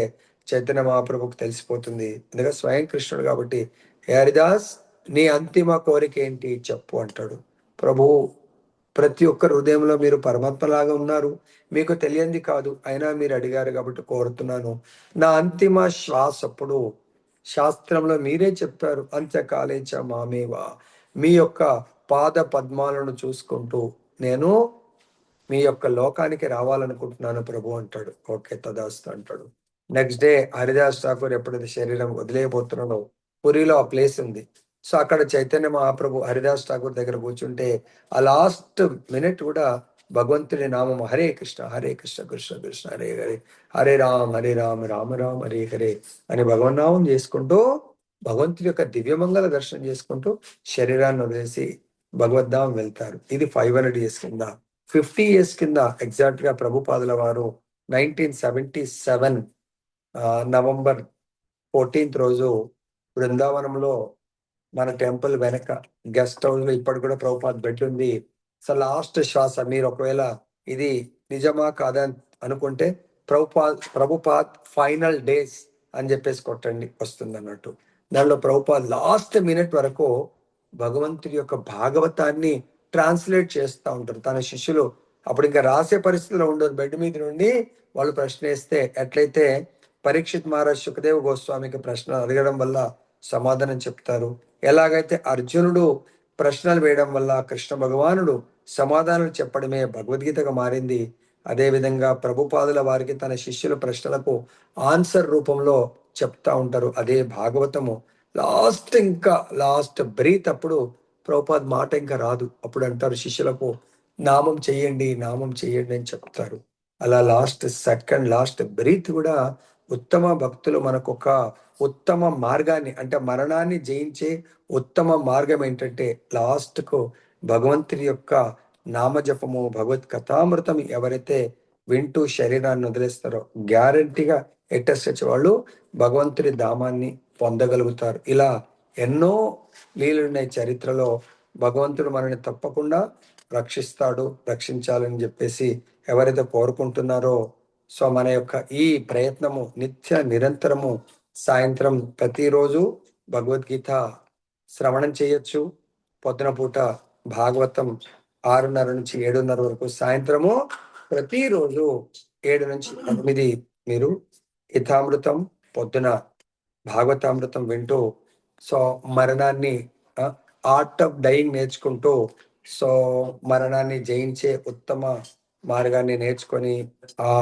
చైతన్య మహాప్రభుకు తెలిసిపోతుంది. ఎందుకంటే స్వయం కృష్ణుడు కాబట్టి, "హే హరిదాస్, నీ అంతిమ కోరిక ఏంటి చెప్పు" అంటాడు. ప్రభు, ప్రతి ఒక్క హృదయంలో మీరు పరమాత్మలాగా ఉన్నారు, మీకు తెలియంది కాదు, అయినా మీరు అడిగారు కాబట్టి కోరుతున్నాను. నా అంతిమ శ్వాసప్పుడు శాస్త్రంలో మీరే చెప్పారు, అంత్యకాలేచ మామేవా, మీ యొక్క పాద పద్మాలను చూసుకుంటూ నేను మీ యొక్క లోకానికి రావాలనుకుంటున్నాను ప్రభు అంటాడు. ఓకే, తదాస్తు అంటాడు. నెక్స్ట్ డే హరిదాస్ ఠాకూర్ ఎప్పుడైతే శరీరం వదిలేయబోతున్నాడో, పురిలో ఆ ప్లేస్ ఉంది. సో అక్కడ చైతన్య మహాప్రభు హరిదాస్ ఠాకూర్ దగ్గర కూర్చుంటే ఆ లాస్ట్ మినిట్ కూడా భగవంతుడి నామం హరే కృష్ణ హరే కృష్ణ కృష్ణ కృష్ణ హరే హరే, హరే రామ్ రామ రామ హరే హరే అని భగవన్నామం చేసుకుంటూ భగవంతుడి యొక్క దివ్యమంగళ దర్శనం చేసుకుంటూ శరీరాన్ని వదిలేసి భగవద్ధామం వెళ్తారు. ఇది 500 years కింద. 50 years కింద ఎగ్జాక్ట్ గా ప్రభుపాదుల వారు 1977 November 14th రోజు బృందావనంలో మన టెంపుల్ వెనక గెస్ట్ హౌస్ లో ఇప్పటి కూడా ప్రభుపాద్ బెడ్ ఉంది. సో లాస్ట్ శ్వాస మీరు ఒకవేళ ఇది నిజమా కాదా అనుకుంటే ప్రభుపాద్ ఫైనల్ డేస్ అని చెప్పేసి కొట్టండి, వస్తుంది అన్నట్టు. దానిలో ప్రభుపాద్ లాస్ట్ మినిట్ వరకు భగవంతుడి యొక్క భాగవతాన్ని ట్రాన్స్లేట్ చేస్తూ ఉంటారు. తన శిష్యులు అప్పుడు ఇంకా రాసే పరిస్థితిలో ఉండరు, బెడ్ మీద నుండి వాళ్ళు ప్రశ్న వేస్తే ఎట్లయితే పరీక్షిత్ మహారాజ్ సుఖదేవ్ గోస్వామికి ప్రశ్న అడగడం వల్ల సమాధానం చెప్తారు, ఎలాగైతే అర్జునుడు ప్రశ్నలు వేయడం వల్ల కృష్ణ భగవానుడు సమాధానం చెప్పడమే భగవద్గీతగా మారింది, అదేవిధంగా ప్రభుపాదుల వారికి తన శిష్యుల ప్రశ్నలకు ఆన్సర్ రూపంలో చెప్తా ఉంటారు. అదే భాగవతము. లాస్ట్ బ్రీత్ అప్పుడు ప్రభుపాద్ మాట ఇంకా రాదు, అప్పుడు అంటారు శిష్యులకు నామం చెయ్యండి నామం చెయ్యండి అని చెప్తారు. అలా లాస్ట్ సెకండ్ లాస్ట్ బ్రీత్ కూడా ఉత్తమ భక్తులు మనకు ఒక ఉత్తమ మార్గాన్ని, అంటే మరణాన్ని జయించే ఉత్తమ మార్గం ఏంటంటే లాస్ట్ కు భగవంతుని యొక్క నామజపము భగవత్ కథామృతం ఎవరైతే వింటూ శరీరాన్ని వదిలేస్తారో గ్యారంటీగా ఎట్టెస్ట్ వాళ్ళు భగవంతుని ధామాన్ని పొందగలుగుతారు. ఇలా ఎన్నో లీలలున్నాయి చరిత్రలో. భగవంతుడు మనల్ని తప్పకుండా రక్షిస్తాడు, రక్షించాలని చెప్పేసి ఎవరైతే కోరుకుంటున్నారో, సో మన యొక్క ఈ ప్రయత్నము నిత్య నిరంతరము సాయంత్రం ప్రతిరోజు భగవద్గీత శ్రవణం చేయొచ్చు. పొద్దున పూట భాగవతం 6:30 నుంచి 7:30 వరకు, సాయంత్రము ప్రతిరోజు 7 నుంచి 8 మీరు గీతామృతం, పొద్దున భాగవతామృతం వింటూ సో మరణాన్ని ఆర్ట్ ఆఫ్ డైయింగ్ నేర్చుకుంటూ సో మరణాన్ని జయించే ఉత్తమ మార్గాన్ని నేర్చుకొని ఆ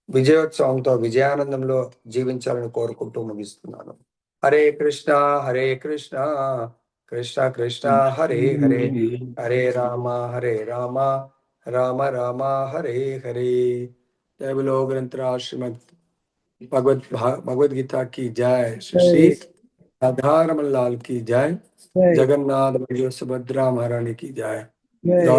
విజయోత్సవంతో విజయానందంలో జీవించాలని కోరుకుంటూ ముగిస్తున్నాను. హరే కృష్ణ కృష్ణ కృష్ణ హరే హరే, హరే రామ రామ రామ హరే హరే. జయ బోలో గ్రంథరాజ్ శ్రీమద్ भगवद गीता की जय. श्री राधा रमन लाल की जय. जगन्नाथ सुभद्रा महारानी की जय.